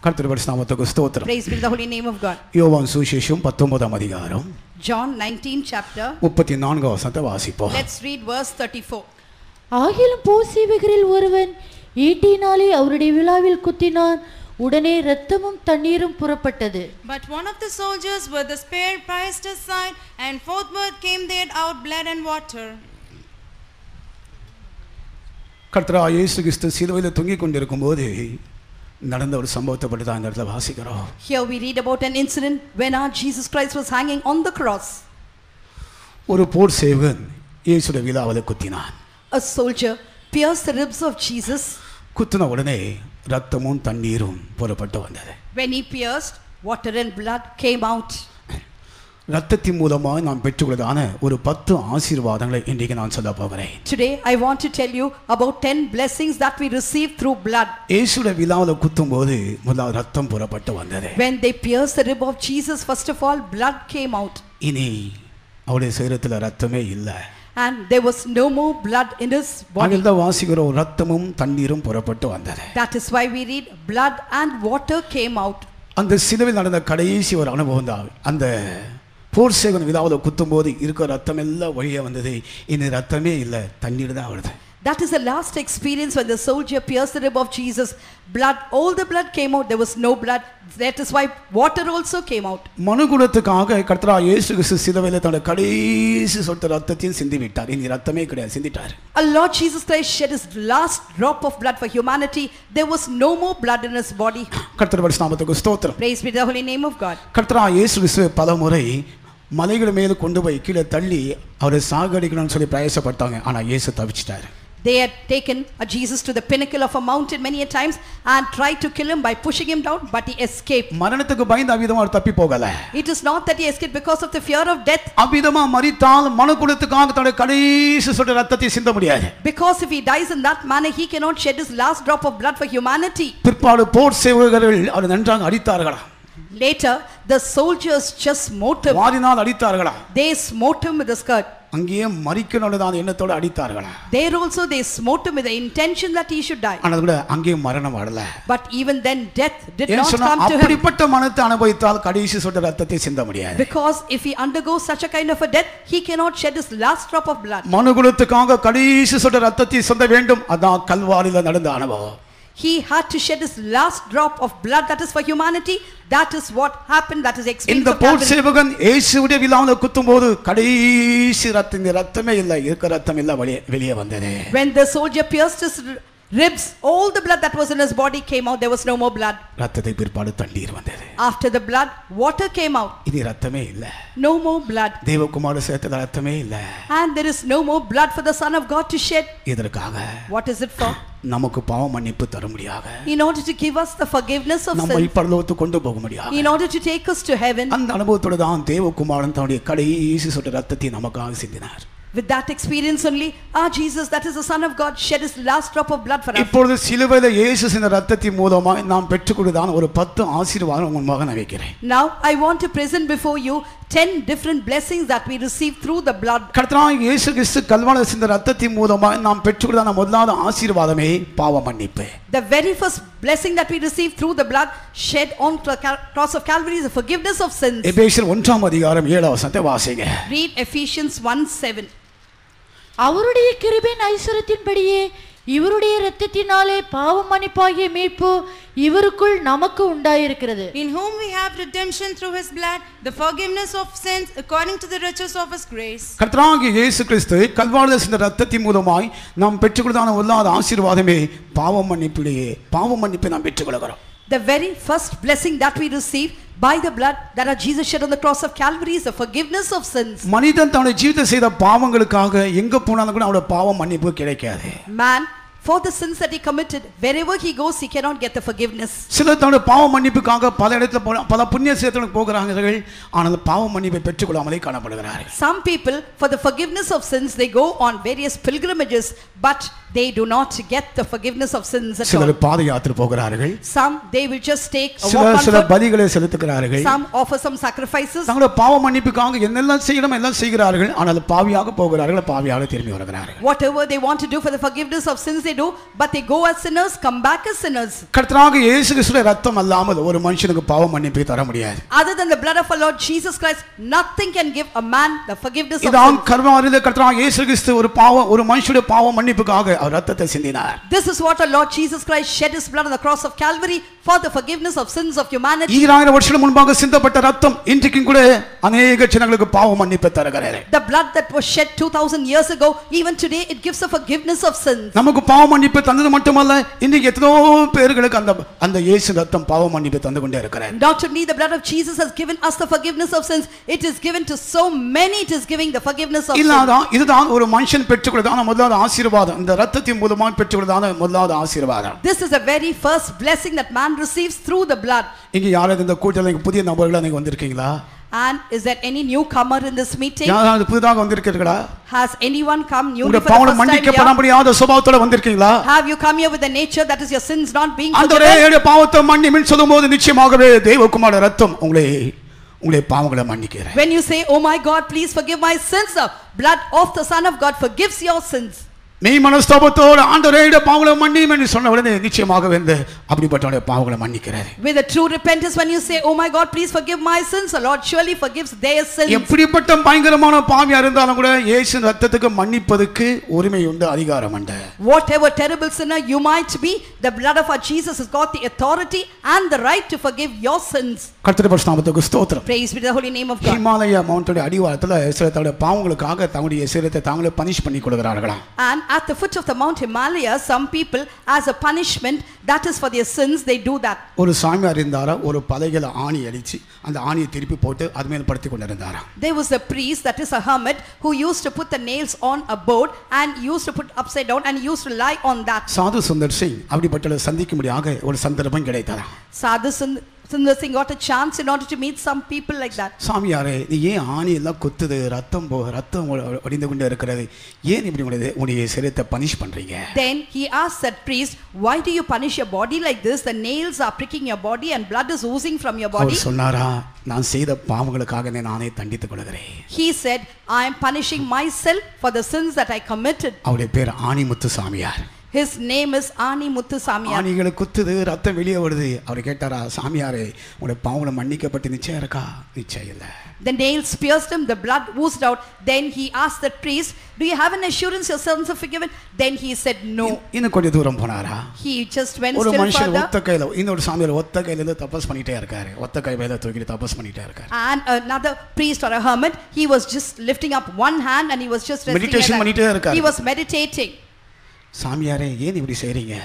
கர்த்தருடைய நாமத்துக்கு ஸ்தோத்திரம். Praise be the holy name of God. யோவான் சுவிசேஷம் 19ஆம் அதிகாரம் John 19 chapter 34 வசனத்தை வாசிப்போம். Let's read verse 34. ஆகிலும் போர்சேவகரில் ஒருவன் ஈட்டினாலே அவருடைய விலாவில் குத்தினான், உடனே இரத்தமும் தண்ணீரும் புறப்பட்டது. But one of the soldiers with the spear pierced his side, and forthwith came there out blood and water. கர்த்தராகிய இயேசு கிறிஸ்து சிலுவையில் தொங்கிக் கொண்டிருக்கும்போது நடந்த ஒரு சம்பவத்தை பற்றி தான் இந்த இடத்துல வாசிக்கிறோம். Here we read about an incident when our Jesus Christ was hanging on the cross. ஒரு போர் சேவகன் இயேசுடைய விலாவில் குத்தினான். A soldier pierced the ribs of Jesus. குத்தின உடனே இரத்தமும் தண்ணீரும் புறப்பட்டு வந்தது. When he pierced, water and blood came out. இரத்தத்தின் மூலமாக நாம் பெற்றுக்கொள்வதான ஒரு 10 ஆசீர்வாதங்களை இன்றைக்கு நான் சொல்ல போகிறேன். Today I want to tell you about 10 blessings that we receive through blood. இயேசுடைய விலாவில் குத்தும்போது முதல்ல இரத்தம் புறப்பட்டு வந்தது. When they pierced the rib of Jesus, first of all blood came out. இனி அவருடைய சரீரத்தில் இரத்தமே இல்லை. And there was no more blood in his body. அங்கிருந்த வாசிக்கிறோம் இரத்தமும் தண்ணீரும் புறப்பட்டு வந்தது. That is why we read blood and water came out. அந்த சிலுவையில் நடந்த கடைசி ஒரு அனுபவம் தான் அந்த போர் சேவகன் விலாவில் குத்தும்போது இருக்கிற ரத்தம் எல்லாம் வழியே வந்தது. இனி ரத்தமே இல்லை, தண்ணீர் தான் வருது. That is the last experience when the soldier pierced the rib of Jesus. Blood, all the blood came out. There was no blood. That is why water also came out. மனுகுலத்துக்காக கர்த்தராகிய இயேசு கிறிஸ்து சிலுவையில் தன்னுடைய கடைசி சொட்டு ரத்தத்தையும் சிந்தி விட்டார். இனி ரத்தமே கிடையாது, சிந்திட்டார். Our Lord Jesus Christ shed his last drop of blood for humanity. There was no more blood in his body. கர்த்தருடைய நாமத்துக்கு ஸ்தோத்திரம். Praise be the holy name of God. கர்த்தராகிய இயேசு கிறிஸ்து பலமுறை மலைகள் மேலே கொண்டு போய் கீழே தள்ளி அவரை சாகடிக்கணும்னு சொல்லி பிரயாசப்பட்டாங்க. ஆனால் இயேசு தவிச்சிட்டார். They had taken Jesus to the pinnacle of a mountain many a times and tried to kill him by pushing him down, but he escaped. மரணத்துக்கு பயந்து அவிதமா தப்பி போகல. It is not that he escaped because of the fear of death. அவிதமா மரித்தால் மனுக்குலத்துக்காக தன்னுடைய கடைசி சொட்டு ரத்தத்தை சிந்த முடியாது. Because if he dies in that manner, he cannot shed his last drop of blood for humanity. பிற்பாடு போர் சேவகர்கள் அவரை நன்றாக அடித்தார்களா? Later, the soldiers just smote him. வாரினால் அடித்தார்களா? They smote him with a skirt. அங்கேயே மரிக்கணும்னு எண்ணத்தோடு அடித்தார்களா? There also they smote him with the intention that he should die. ஆனால் கூட அங்கேயே மரணம் வரல. But even then death did not come to him. அப்படிப்பட்ட மரணத்தை அனுபவித்தால் கடைசி சொட்டு ரத்தத்தை சிந்த முடியாது. Because if he undergoes such a kind of a death, he cannot shed his last drop of blood. மனுகுலத்துக்காக கடைசி சொட்டு ரத்தத்தை சிந்த வேண்டும். அதான் கல்வாரியில் நடந்த அனுபவம். He had to shed his last drop of blood, that is for humanity. That is what happened. That is experience இந்த of போர் Calvary. சேவகன் இயேசுவுடைய விலாவில் குத்தும்போது கடைசி ரத்தமே இல்லை, இருக்கிற ரத்தம் எல்லாம் வெளியே வந்தது. When the soldier pierced his ribs, all the blood that was in his body came out. There was no more blood. ரத்தத்தை பிற்பாடு தண்ணீர் வந்தது. After the blood, water came out. இனி ரத்தமே இல்லை. No more blood. தேவகுமார சேர்த்தது ரத்தமே இல்லை. And there is no more blood for the Son of God to shed. இதற்காக What is it for? நமக்கு பாவ மன்னிப்பு தர முடியாக, In order to give us the forgiveness of நம்மை sins. பரலோகத்துக்கு கொண்டு போக முடியாக, In order to take us to heaven. அந்த அனுபவத்தோடு தான் தேவகுமாரன் தன்னுடைய கடைசி சொட்டு ரத்தத்தை நமக்காக சிந்தினார். With that experience only, our Jesus, that is the Son of God, shed his last drop of blood for us. இப்பொழுது சிலுவையில் இயேசு சிந்த ரத்தத்தின் மூலமாக நாம் பெற்றுக்கொண்டதான ஒரு 10 ஆசீர்வாதம் உங்கள் முன்பாக நான் வைக்கிறேன். Now I want to present before you 10 different blessings that we receive through the blood. கர்த்தராகிய இயேசு கிறிஸ்து கல்வாரியில் சிந்த ரத்தத்தின் மூலமாக நாம் பெற்றுக்கொண்டதான முதலாவது ஆசீர்வாதமே பாவ மன்னிப்பு. The very first blessing that we receive through the blood shed on the cross of Calvary is the forgiveness of sins. எபேசியர் 1ஆம் அதிகாரம் 7ஆம் வசனத்தை வாசிங்க. Read Ephesians 1:7. அவருடைய கிருபையின் ஐஸ்வரியத்தின்படியே இவருடைய இரத்தத்தினாலே பாவ மன்னிப்பாகிய மீட்பு இவருக்குள் நமக்கு உண்டாயிருக்கிறது. In whom we have redemption through his blood, the forgiveness of sins according to the riches of his grace. கர்த்தராகிய இயேசு கிறிஸ்து கல்வாரியில் சிந்த ரத்தத்தின் மூலமாய் நாம் பெற்றுக்கொண்டதான முதலாவது ஆசீர்வாதமே பாவ மன்னிப்பை நாம் பெற்றுக்கொள்கிறோம். The very first blessing that we receive by the blood that our Jesus shed on the cross of Calvary is the forgiveness of sins. மனிதன் தன்னுடைய ஜீவிதத்தில் செய்த பாவங்களுக்காக எங்க போனாலும் கூட அவருடைய பாவ மன்னிப்பு கிடைக்காது. Man, for the sins that he committed, wherever he goes, he cannot get the forgiveness. சிலர் தன்னுடைய பாவ மன்னிப்புக்காக பல இடத்துல பல புண்ணிய சேத்திரங்களுக்கு போகிறார்கள், ஆனால் பாவ மன்னிப்பை பெற்றுக்கொள்ளாமலே காணப்படுகிறார்கள். Some people, for the forgiveness of sins, they go on various pilgrimages, but they do not get the forgiveness of sins at all. சிலர் பாத யாத்திரை போகிறார்கள். Some, they will just take a walk on சில foot. பலிகளை செலுத்துகிறார்கள். Some offer some sacrifices. தங்களுடைய பாவ மன்னிப்புக்காக என்னெல்லாம் செய்யணும் எல்லாம் செய்கிறார்கள், ஆனால் பாவியாக போகிறார்கள், பாவியாக திரும்பி வருகிறார்கள். Whatever they want to do for the forgiveness of sins, they do, but they go as sinners, come back as sinners. கர்த்தராகிய இயேசு கிறிஸ்துவின் ரத்தம் அல்லாமல் ஒரு மனுஷனுக்கு பாவ மன்னிப்பை தர முடியாது. Other than the blood of our Lord Jesus Christ, nothing can give a man the forgiveness of இதான் sins. கர்வாரிலே கர்த்தராகிய இயேசு கிறிஸ்து ஒரு மனுஷனுடைய பாவ மன்னிப்புக்காக அவர் ரத்தத்தை சிந்தினார். This is what our Lord Jesus Christ shed his blood on the cross of Calvary for the forgiveness of sins of humanity. 2000 வருஷம் முன்பாக சிந்தப்பட்ட ரத்தம் இன்றைக்கும் கூட अनेक ஜனங்களுக்கு பாவ மன்னிப்பை தருகிறது. The blood that was shed 2000 years ago, even today it gives a forgiveness of sins. நமக்கு பாவ மன்னிப்பு தந்தது மட்டுமல்ல, இன்னைக்கு எத்தனோ பேர்களுக்கு அந்த இயேசு ரத்தம் பாவ மன்னிப்பை தந்து கொண்டே இருக்கிறது. Not only the blood of Jesus has given us the forgiveness of sins, it is given to so many, it is giving the forgiveness of sins. இதுதான் ஒரு மனுஷன் பெற்றுக்கொள்ளுதான முதலாவது ஆசீர்வாதம். இந்த ரத்தத்தின் மூலமாக பெற்றுக்கொள்ளுதான முதலாவது ஆசீர்வாதம். This is the very first blessing that man receives through the blood. இங்க யாராவது இந்த கூட்டத்தில் புதிய நபர்களா நீங்க வந்திருக்கீங்களா? And is there any newcomer in this meeting? யாராவது புதிதாக வந்திருக்கீங்களா? Has anyone come new for உங்க the பாவம் first time மன்னிக்கப்பட here? முடியாத சுபாவத்தோட வந்திருக்கீங்களா? Have you come here with the nature that is your sins not being ஆண்டவரே forgiven? என்னுடைய பாவத்தை மன்னியும் சொல்லும்போது நிச்சயமாகவே தேவகுமாரனுடைய ரத்தம் உங்களுடைய பாவங்களை மன்னிக்கிறது. When you say, "Oh my God, please forgive my sins," the blood of the Son of God forgives your sins. மெய் மனஸ்தாபத்தோடு ஆண்டவரே என்னுடைய பாவங்களை மன்னியும் என்று சொன்ன உடனே நிச்சயமாகவே அப்படிப்பட்டவருடைய பாவங்களை மன்னிக்கிறார். With a true repentance, when you say, "Oh my God, please forgive my sins," the Lord surely forgives their sins. எப்படிப்பட்ட பயங்கரமான பாவியா இருந்தாலும் கூட இயேசு ரத்தத்துக்கு மன்னிப்பதற்கு உரிமை உண்டு, அதிகாரம் உண்டு. Whatever terrible sinner you might be, the blood of our Jesus has got the authority and the right to forgive your sins. கர்த்தருடைய பரிசுத்த நாமத்துக்கு ஸ்தோத்திரம். Praise be to the holy name of God. Himalaya மவுண்டோட அடிவாரத்துல இஸ்ரவேலோட பாவங்களுக்காக தங்களுடைய சரீரத்தை தாங்களே பனிஷ் பண்ணி கொடுக்கிறார்களாம். And at the foot of the Mount Himalaya, some people, as a punishment, that is for their sins, they do that. ஒரு சாமியார் இருந்தாரா, ஒரு பலகையில ஆணி அடிச்சு அந்த ஆணியை திருப்பி போட்டு அது மேல படுத்து கொண்டிருந்தாரா. There was a priest, that is a hermit, who used to put the nails on a board and used to put upside down and used to lie on that. சாது சுந்தர் சிங் அப்படிப்பட்ட சந்திக்கும்படியாக ஒரு சந்தர்ப்பம் கிடைத்ததா. Sadhu Sundar Singh got a chance in order to meet some people like that. சாமியாரே, நீ ஏன் ஆணி எல்லாம் குத்துது, ரத்தம் வடிந்து கொண்டே இருக்கிறது, ஏன் இப்படி உங்களுடைய சரீரத்தை பனிஷ் பண்றீங்க? Then he asked that priest, "Why do you punish your body like this? The nails are pricking your body and blood is oozing from your body." அவர் சொன்னாரா, நான் செய்த பாவங்களுக்காக நானே தண்டித்துக் கொள்கிறேன். He said, "I am punishing myself for the sins that I committed." அவருடைய பேர் ஆணிமுத்து சாமியார். His name is Ani Muthu Samiyar. ஆணிகளை குத்துது, ரத்தம் வெளியே வருது. அவர் கேட்டாரா, சாமியாரே உங்களுடைய பாவங்களை மன்னிக்கப்பட்டு நிச்சயம் இருக்கா? நிச்சயம் இல்லை. The nails pierced him, the blood oozed out. Then he asked the priest, "Do you have an assurance your sins are forgiven?" Then he said no. இன்னும் கொஞ்சம் தூரம் போனாரா? He just went ஒரு still மனுஷன் further. ஒத்த கையில, இன்னொரு சாமியார் ஒத்த கையில இருந்து தபஸ் பண்ணிட்டே இருக்காரு. ஒத்த கை மேல தூக்கிட்டு தபஸ் பண்ணிட்டே இருக்காரு. And another priest or a hermit, he was just lifting up one hand and he was just resting Meditation like பண்ணிட்டே that. இருக்காரு. He was meditating. சாமியாரே, ஏன் இப்படி செய்றீங்க?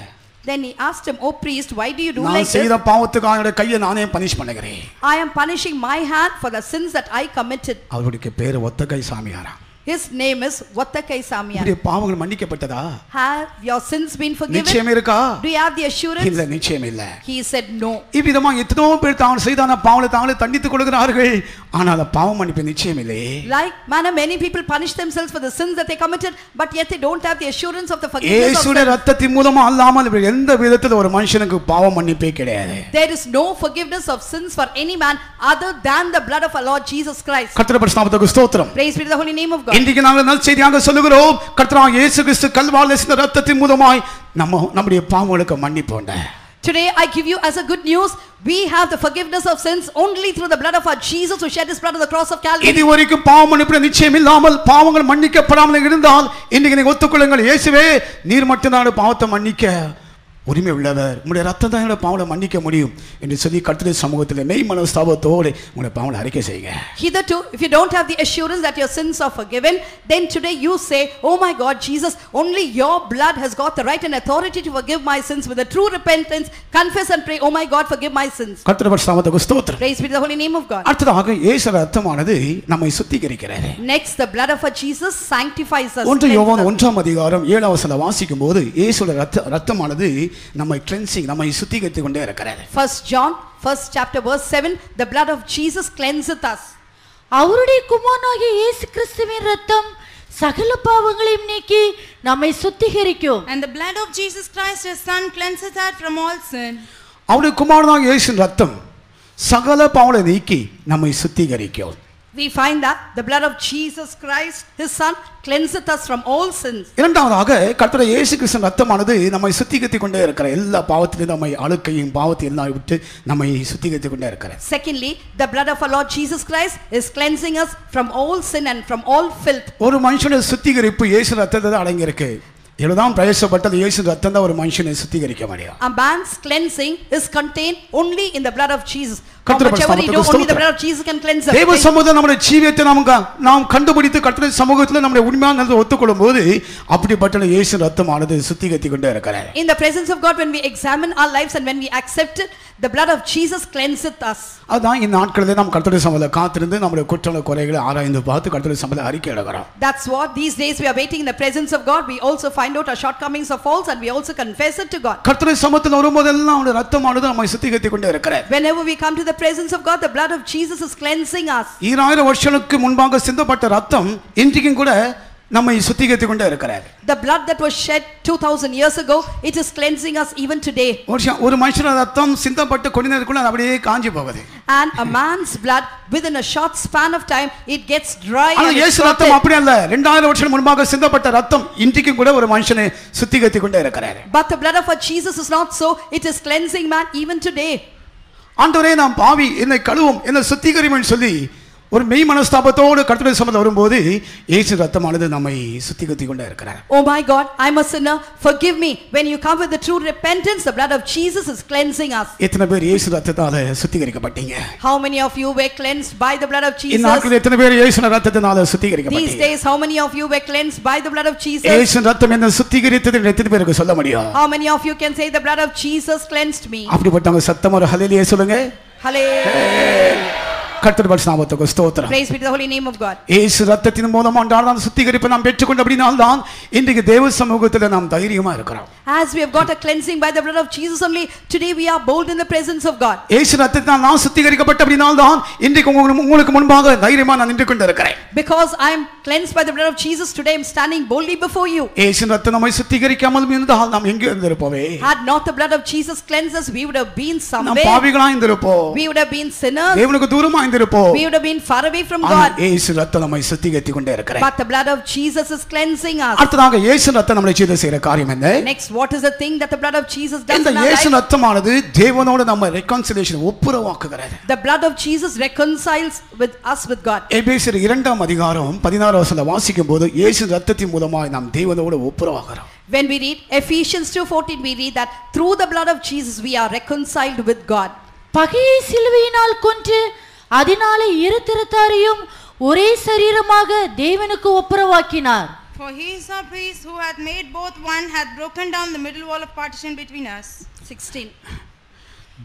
Then he asked him, "Oh priest, why do you do நான் like செய்த this?" பாவத்துக்காக என்னுடைய கையை நானே பனிஷ் பண்ணுகிறேன். "I am punishing my hand for the sins that I committed." அவருடைய பேரு ஒத்த கை சாமியாரா. His name is Vattakai Samiyar. உங்களுடைய பாவங்கள் மன்னிக்கப்பட்டதா? Have your sins been forgiven? நிச்சயம் இருக்கா? Do you have the assurance? இல்ல, நிச்சயம் இல்ல. He said no. இவ்விதமா எத்தனோ பேர் தான் செய்தான பாவங்களை தாங்களே தண்டித்துக் கொள்கிறார்கள். ஆனால் பாவம் மன்னிப்பு நிச்சயம் இல்லை. Like manner, many people punish themselves for the sins that they committed, but yet they don't have the assurance of the forgiveness of இயேசுவின் sins. ரத்தத்தின் மூலமா அல்லாமல் எந்த விதத்தில் ஒரு மனுஷனுக்கு பாவம் மன்னிப்பே கிடையாது. There is no forgiveness of sins for any man other than the blood of our Lord Jesus Christ. கர்த்தருடைய பரிசுத்த நாமத்துக்கு ஸ்தோத்திரம். Praise be to the holy name of God. இன்றைக்கு நாங்கள் நற்செய்தியாக சொல்லுகிறோம், கர்த்தராகிய இயேசு கிறிஸ்து கல்வாரில் சிந்தின ரத்தத்தின் மூலமாய் நம்முடைய பாவங்களுக்கு மன்னிப்பு உண்டு. Today I give you as a good news, we have the forgiveness of sins only through the blood of our Jesus who shed his blood on the cross of Calvary. இதுவரைக்கும் பாவம் மன்னிப்பு நிச்சயம் இல்லாமல் பாவங்கள் மன்னிக்கப்படாமல் இருந்தால் இன்றைக்கு நீங்க ஒத்துக்கொள்ளுங்கள், இயேசுவே நீர் மட்டும்தான் பாவத்தை மன்னிக்க உரிமை உள்ளவர், உங்களுடைய ரத்தம் தான் என்னோட பாவங்களை மன்னிக்க முடியும் என்று சொல்லி கர்த்தருடைய சமூகத்தில் மெய் மனஸ்தாபத்தோடு உங்களுடைய பாவங்களை அறிக்கை செய்யுங்க. Hitherto, if you don't have the assurance that your sins are forgiven, then today you say, "Oh my God, Jesus, only your blood has got the right and authority to forgive my sins." With a true repentance, confess and pray, "Oh my God, forgive my sins." கர்த்தருடைய நாமத்துக்கு ஸ்தோத்திரம். Praise be to the holy name of God. அடுத்ததாக இயேசு ரத்தமானது நம்மை சுத்திகரிக்கிறது. Next, the blood of our Jesus sanctifies us. 1 யோவான் 1ஆம் அதிகாரம் 7ஆம் வசனம் வாசிக்கும்போது இயேசுவின் ரத்தமானது நம்மை கிளென்சிங், நம்மை சுத்திகரித்துக் கொண்டே இருக்கிறது. 1 John 1st chapter verse 7, the blood of Jesus cleanseth us. அவருடைய குமாரனாகிய இயேசு கிறிஸ்துவின் ரத்தம் சகல பாவங்களையும் நீக்கி நம்மை சுத்திகரிக்கும். And the blood of Jesus Christ his son cleanseth us from all sin. அவருடைய குமாரனாகிய இயேசுவின் ரத்தம் சகல பாவங்களை நீக்கி நம்மை சுத்திகரிக்கும். we find that the blood of Jesus Christ, his son, cleanseth us from all sins. இரண்டாவதாக கர்த்தர் இயேசு கிறிஸ்துவின் ரத்தமானது நம்மை சுத்திகரித்துக் கொண்டே இருக்கிற எல்லா பாவத்திலும் நம்மை அழுக்கையும் பாவத்தையும் எல்லாம் விட்டு நம்மை சுத்திகரித்துக் கொண்டே இருக்கிறார். Secondly, the blood of our Lord Jesus Christ is cleansing us from all sin and from all filth. ஒரு மனுஷனுடைய சுத்திகரிப்பு இயேசு ரத்தத்தில் அடங்கி இருக்கு. எவ்வளவுதான் பிரயாசப்பட்டது இயேசு ரத்தம் தான் ஒரு மனுஷனை சுத்திகரிக்க முடியும். A man's cleansing is contained only in the blood of Jesus. கர்த்தருடைய Whatever we do, only the blood of Jesus can cleanse us. தேவ சமூகத்தில் நம்முடைய ஜீவியத்தை நாம் கண்டுபிடித்து கர்த்தருடைய சமூகத்தில் நம்முடைய உண்மையான நல்லதை ஒத்துக்கொள்ளும் போது அப்படிப்பட்ட இயேசு ரத்தமானது சுத்திகரித்துக் கொண்டே இருக்கிறார். In the presence of God, when we examine our lives and when we accept it, the blood of Jesus cleanseth us. அதான் இந்த நாட்களில் நாம் கர்த்தருடைய சமூகத்தில் காத்திருந்து நம்முடைய குற்றங்களை குறைகளை ஆராய்ந்து பார்த்து கர்த்தருடைய சமூகத்தில் அறிக்கை எடுக்கிறோம். That's what these days we are waiting in the presence of God. We also find out our shortcomings or faults and we also confess it to God. கர்த்தருடைய சமூகத்தில் வரும்போதெல்லாம் அவருடைய ரத்தமானது நம்மை சுத்திகரித்துக் கொண்டே இருக்கிறார். Whenever we come to the presence of God, the blood of Jesus is cleansing us. 2000 வருஷங்களுக்கு முன்பாக சிந்தப்பட்ட ரத்தம் இன்றைக்கும் கூட நம்மை சுத்திகரித்துக் கொண்டே இருக்கிறார். The blood that was shed 2000 years ago, it is cleansing us even today. ஒரு மனுஷனோட ரத்தம் சிந்தப்பட்டு கொஞ்ச நேரத்துக்குள்ள அது அப்படியே காஞ்சி போகுது. And a man's blood within a short span of time it gets dry. ஆனா இயேசு ரத்தம் அப்படி அல்ல. 2000 வருஷம் முன்பாக சிந்தப்பட்ட ரத்தம் இன்றைக்கும் கூட ஒரு மனுஷனை சுத்திகரித்துக் கொண்டே இருக்கிறார். But the blood of our Jesus is not so. It is cleansing man even today. ஆண்டவரே நாம் பாவி என்னை கழுவும் என்னை சுத்திகரியும் சொல்லி ஒரு மெய் மனஸ்தாபத்தோடு கர்த்தருடைய சமூகத்தில் வரும்போது இயேசு ரத்தமானது நம்மை சுத்திகரித்துக் கொண்டே இருக்கிறார். Oh my God, I am a sinner, forgive me. When you come with the true repentance, the blood of Jesus is cleansing us. எத்தனை பேர் இயேசு ரத்தத்தால சுத்திகரிக்கப்பட்டீங்க? How many of you were cleansed by the blood of Jesus? இந்த நாட்களில் எத்தனை பேர் இயேசு ரத்தத்தினால சுத்திகரிக்கப்பட்டீங்க? These days, how many of you were cleansed by the blood of Jesus? இயேசு ரத்தம் என்ன சுத்திகரித்தது எத்தனை பேருக்கு சொல்ல முடியும்? How many of you can say the blood of Jesus cleansed me? அப்படிப்பட்டவங்க சத்தமா ஒரு ஹல்லேலூயா சொல்லுங்க. Hallelujah. கர்த்தருடைய பரிசுத்த நாமத்துக்கு ஸ்தோத்திரம். Praise be to the holy name of God. இயேசு ரத்தத்தின் மூலமா அந்த சுத்திகரிப்பை நாம் பெற்றுக்கொண்டபடியால் தான் இன்றைக்கு தேவ சமூகத்தில் நாம் தைரியமா இருக்கிறோம். As we have got a cleansing by the blood of Jesus only, today we are bold in the presence of God. இயேசு ரத்தத்தினால் நான் சுத்திகரிக்கப்பட்டபடியால் தான் இன்றைக்கு உங்களுக்கு முன்பாக தைரியமா நான் நின்று கொண்டிருக்கிறேன். Because I am cleansed by the blood of Jesus, today I am standing boldly before you. இயேசு ரத்தம் நம்மை சுத்திகரிக்காமல் இருந்தால் நாம் எங்கே இருந்திருப்போமே? Had not the blood of Jesus cleansed us, we would have been நாம் somewhere. பாவிகளா இருந்திருப்போம். We would have been sinners. தேவனுக்கு தூரமா இருந்திருப்போம். We would have been far away from God. இயேசு ரத்தம் நம்மை சுத்திகரித்துக் கொண்டே இருக்கிறார். But the blood of Jesus is cleansing us. அடுத்ததாக இயேசு ரத்தம் நம்மை செய்த காரியம் என்ன? Next, what is the thing that the blood of Jesus does இந்த in our இயேசு life? ரத்தமானது தேவனோடு நம்ம reconciliation ஒப்புரவாக்குகிறது. The blood of Jesus reconciles with us with God. எபேசியர் 2 அதிகாரம் 16 வசனத்தை வாசிக்கும்போது இயேசு ரத்தத்தின் மூலமாக நாம் தேவனோடு ஒப்புரவாகிறோம். When we read Ephesians 2:14, we read that through the blood of Jesus we are reconciled with God. பகையை சிலுவையினால் கொன்று அதனாலே இரு திறத்தாரையும் ஒரே சரீரமாக தேவனுக்கு ஒப்புரவாக்கினார். For he is our priest who hath made both one, hath broken down the middle wall of partition between us. 16.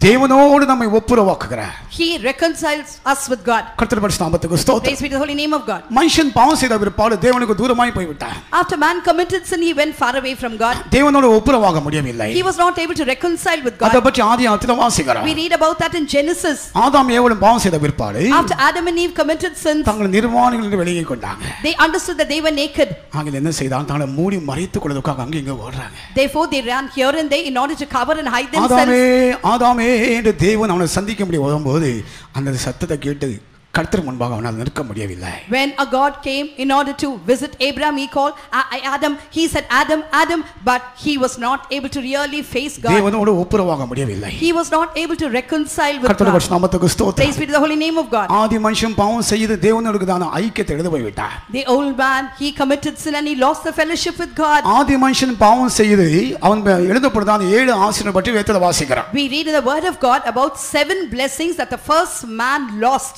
தேவனோடு நம்மை ஒப்புரவாக்குகிறார். He reconciles us with God. கர்த்தருடைய பரிசுத்த நாமத்துக்கு ஸ்தோத்திரம். Praise be to the holy name of God. மனுஷன் பாவம் செய்த பிற்பாடு தேவனுக்கு தூரமாய் போய்விட்டான். After man committed sin, he went far away from God. தேவனோடு ஒப்புரவாக முடியவில்லை. He was not able to reconcile with God. அதை பற்றி ஆதியாகமத்தில் வாசிக்கிறோம். We read about that in Genesis. ஆதாம் ஏவாளும் பாவம் செய்த பிற்பாடு After Adam and Eve committed sin, தங்கள் நிர்வாணிகள் என்று வெளியே கொண்டாங்க. they understood that they were naked. அவங்க என்ன செய்தாங்க? தங்களை மூடி மறைத்துக் கொள்வதற்காக அங்க இங்க ஓடுறாங்க. Therefore they ran here and there in order to cover and hide ஆதாமே themselves. ஆதாமே என்று தேவன் அவனை சந்திக்க முடிய வரும்போது அந்த சத்தத்தை கேட்டு கர்த்தர் முன்பாக அவனால் நிற்க முடியவில்லை. When a God came in order to visit Abraham, he called Adam. He said, Adam, Adam, but he was not able to really face God. தேவனோடு ஒப்புரவாக முடியவில்லை. He was not able to reconcile with கர்த்தருடைய God. பரிசுத்த நாமத்துக்கு ஸ்தோத்திரம். Praise be to the holy name of God. ஆதி மனுஷன் பாவம் செய்து தேவனோடு தான ஐக்கியத்தை இழந்து போய்விட்டார். The old man, he committed sin and he lost the fellowship with God. ஆதி மனுஷன் பாவம் செய்து அவன் எழுதப்படுதான் 7 ஆசீர்வாதங்களை பற்றி வேதத்தில் வாசிக்கிறோம். We read in the word of God about 7 blessings that the first man lost.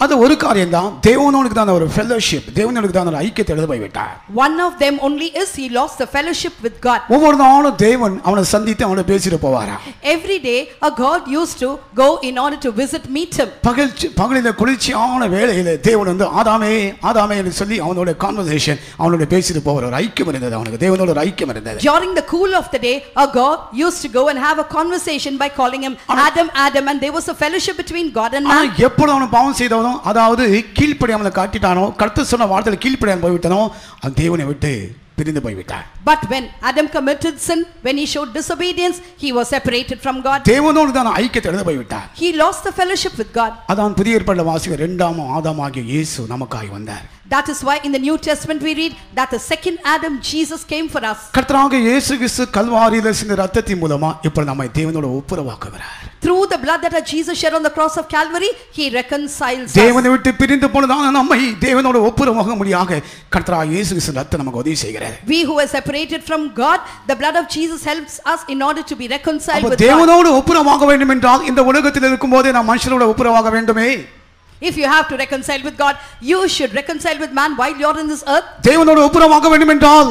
அது ஒரு காரியம் தான். தேவனோடு தான் ஒரு ஃபெலோஷிப், தேவனோடு தான் ஒரு ஐக்கியத்தை இழந்து போய்விட்டார். One of them only is he lost the fellowship with God. ஒவ்வொரு நாளும் தேவன் அவனை சந்தித்து அவனை பேசிட்டு போவாரா. Every day a God used to go in order to visit, meet him. பகலில குளிர்ச்சியான வேளையில தேவன் வந்து ஆதாமே ஆதாமே என்று சொல்லி அவனோட கான்வர்சேஷன் அவனோட பேசிட்டு போவார். ஒரு ஐக்கியம் இருந்தது அவனுக்கு, தேவனோட ஒரு ஐக்கியம் இருந்தது. During the cool of the day, a God used to go and have a conversation by calling him Adam, Adam, and there was a fellowship between God and man. எப்பொழுது அவன் பாவம் செய்தவனோ அதாவது கீழ்ப்படியாமல் காட்டிட்டானோ, கர்த்தர் சொன்ன வார்த்தையில கீழ்ப்படியாமல் போய்விட்டானோ, அந்த தேவனை விட்டு பிரிந்து போய்விட்டார். But when Adam committed sin, when he showed disobedience, he was separated from God. தேவனோடு தான் ஐக்கியத்தை இழந்து போய்விட்டார். He lost the fellowship with God. அதான் புதிய ஏற்பாட்டில் வாசிக்கிற இரண்டாம் ஆதாமாகிய இயேசு நமக்காய் வந்தார். That is why in the New Testament we read that the second Adam, Jesus, came for us. கர்த்தராகிய இயேசு கிறிஸ்து கல்வாரியில சிந்தின இரத்தத்தின் மூலமா இப்போ நம்மை தேவனோடு ஒப்புரவாக்குகிறார். Through the blood that Jesus shed on the cross of Calvary, he reconciles us. தேவனை விட்டு பிரிந்து போனதான நம்மை தேவனோடு ஒப்புரவாக முடியாக கர்த்தராகிய இயேசு கிறிஸ்து ரத்தம் நமக்கு உதவி செய்கிறது. We who are separated from God, the blood of Jesus helps us in order to be reconciled with God. தேவனோடு ஒப்புரவாக வேண்டும் என்றால் இந்த உலகத்தில் இருக்கும்போதே நாம் மனுஷனோடு ஒப்புரவாக வேண்டுமே. If you have to reconcile with God, you should reconcile with man while you are in this earth. தேவனோடு ஒப்புரவாக வேண்டும் என்றால்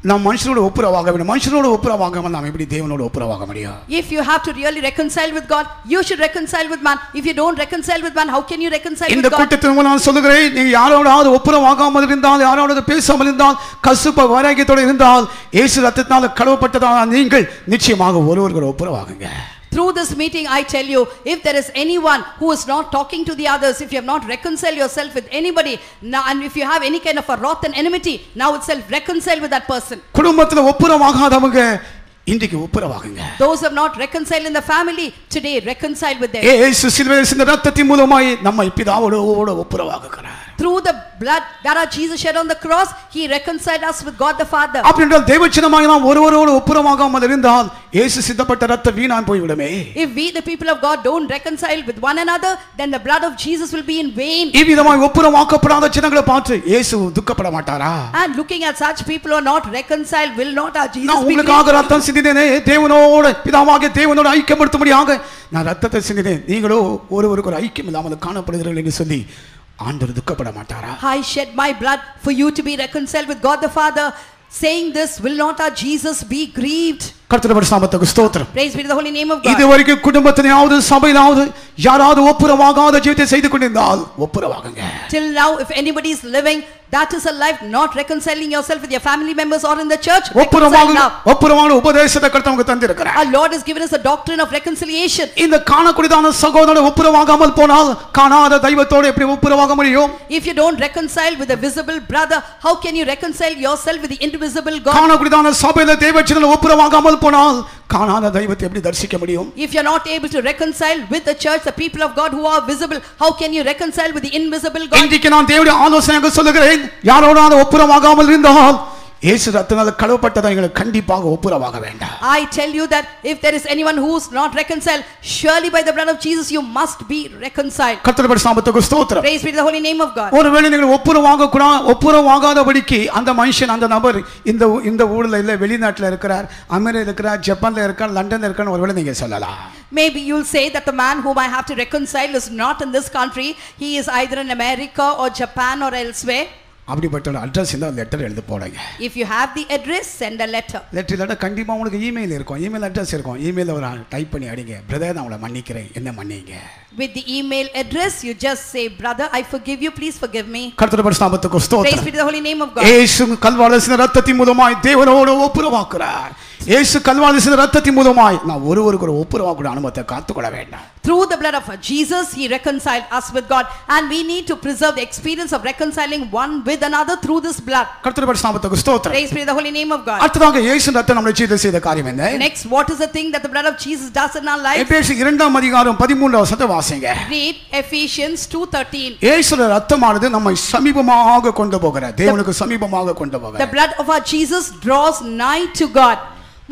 நாம் மனுஷனோடு ஒப்புரவாக வேண்டும். மனுஷனோடு ஒப்புரவாகாம நாம் எப்படி தேவனோடு ஒப்புரவாக முடியும்? If you have to really reconcile with God, you should reconcile with man. If you don't reconcile with man, how can you reconcile with God? இந்த கூட்டத்தில் நான் சொல்லுகிறேன், நீ யாரோடாவது ஒப்புரவாகாமல் இருந்தால், யாரோடாவது பேசாமல் இருந்தால், கசுப்ப வைராக்கியத்தோடு இருந்தால், இயேசு ரத்தத்தினால் கழுவப்பட்டதான நீங்கள் நிச்சயமாக ஒருவருக்கு ஒப்புரவாகுங்க. Through this meeting, I tell you, if there is anyone who is not talking to the others, if you have not reconciled yourself with anybody, now, and if you have any kind of a wrath and enmity, now itself reconcile with that person. குடும்பத்தில் ஒப்புரவாகாதவங்க இன்றைக்கு ஒப்புரவாகுங்க. Those who have not reconciled in the family, today reconcile with them. இயேசு சிலுவையில் சிந்தின இரத்தத்தின் மூலமாய் நம்மை பிதாவோடு ஒப்புரவாக்குகிறார். Through the blood that our Jesus shed on the cross, he reconciled us with God the Father. அப்படின்றால் தேவச்சனமாய் நாம் ஒருவரோடு ஒப்புரவாகாமல் இருந்தால் இயேசு சிந்தப்பட்ட இரத்தம் வீணாய் போய்விடுமே. If we the people of God don't reconcile with one another, then the blood of Jesus will be in vain. இவ்விதமாய் ஒப்புரவாக்கப்படாத ஜனங்களை பார்த்து இயேசு துக்கப்பட மாட்டாரா? And looking at such people who are not reconciled, will not our Jesus நான் be உங்களுக்காக grieved? ரத்தம் சிந்தினேனே, தேவனோடு பிதாவாகிய தேவனோடு ஐக்கியப்படுத்தும்படியாக நான் ரத்தத்தை சிந்தினேன், நீங்களோ ஒருவருக்கு ஒரு ஐக்கியம் இல்லாமல் காணப்படுகிறீர்கள் என்று சொல்லி ஆண்டவர் துக்கப்பட மாட்டாரா? I shed my blood for you to be reconciled with God the Father. Saying this, will not our Jesus be grieved? கர்த்தருடைய நாமத்துக்கு ஸ்தோத்திரம். Praise be to the holy name of God. இதுவரைக்கும் குடும்பத்திலாவது சபையிலாவது யாராவது ஒப்புரவாகாத ஜீவிதத்தை செய்து கொண்டிருந்தால் ஒப்புரவாகுங்க. Till now, if anybody is living that is a life not reconciling yourself with your family members or in the church, reconcile now. ஒப்புரவான உபதேசத்தை கர்த்தர் நமக்கு தந்திருக்கிறார். Our Lord has given us a doctrine of reconciliation. இந்த காணக்கூடியதான சகோதரனோடு ஒப்புரவாகாமல் போனால் காணாத தெய்வத்தோடு எப்படி ஒப்புரவாக முடியும்? If you don't reconcile with a visible brother, how can you reconcile yourself with the invisible God? காணக்கூடியதான சபையில தேவச்சனோடு ஒப்புரவாகாமல் போனால் காணாத தெய்வத்தை எப்படி தரிசிக்க முடியும்? If you are not able to reconcile with the church, the people of God who are visible, how can you reconcile with the invisible God? இன்றைக்கு நான் தேவனுடைய ஆலோசனையாக சொல்லுகிறேன், யாரோடாவது ஒப்புரவாகாமல் இருந்தால் இயேசு ரத்தத்தால் கழுவப்பட்டதை நீங்கள் கண்டிப்பாக ஒப்புரவாக வேண்டாம். I tell you that if there is anyone who is not reconciled, surely by the blood of Jesus you must be reconciled. கர்த்தருடைய நாமத்துக்கு ஸ்தோத்திரம். Praise be to the holy name of God. ஒருவேளை நீங்கள் ஒப்புரவாகாதபடிக்கு அந்த மனுஷன் அந்த நபர் இந்த ஊர்ல இல்ல வெளிநாட்டுல இருக்கிறார், அமெரிக்கா இருக்கிறார், ஜப்பான்ல இருக்கார், லண்டன்ல இருக்கார், ஒருவேளை நீங்க சொல்லலாம். Maybe you'll say that the man whom I have to reconcile is not in this country, he is either in America or Japan or elsewhere. அப்படிப்பட்ட அட்ரஸ் இருந்தா லெட்டர் எழுதி போடுங்க. If you have the address, send a letter. Letter இல்ல கண்டிப்பா உங்களுக்கு email இருக்கும், email address இருக்கும், இமெயில்ல ஒரு டைப் பண்ணி அடிங்க, பிரதர் நான் உங்களை மன்னிக்கிறேன், என்ன மன்னிங்க. With the email address, you just say, brother, I forgive you, please forgive me. கர்த்தருடைய நாமத்துக்கு ஸ்தோத்திரம். Praise be to the holy name of God. இயேசு கல்வாரியில் சிந்தின இரத்தத்தின் மூலமாய் தேவனோடு ஒப்புரவாக்குறார். இயேசு கல்வாரியில் சிந்தின இரத்தத்தின் மூலமாய் நான் ஒருவருக்கு ஒரு ஒப்புரவாக்குற அனுபவத்தை காத்துக்கொள்ள வேண்டும். Through the blood of Jesus, he reconciled us with God, and we need to preserve the experience of reconciling one with another through this blood. கர்த்தருடைய நாமத்துக்கு ஸ்தோத்திரம். Praise be to the holy name of God. அடுத்ததாக இயேசு ரத்தம் நம்மை செய்த காரியம் என்ன? Next, what is the thing that the blood of Jesus does in our life? எபேசியர் 2:13 வாசிங்க. Read Ephesians 2:13. இயேசு ரத்தமானது நம்மை சமீபமாக கொண்டு போகிறது, தேவனுக்கு சமீபமாக கொண்டு போகிறது. The blood of our Jesus draws nigh to God.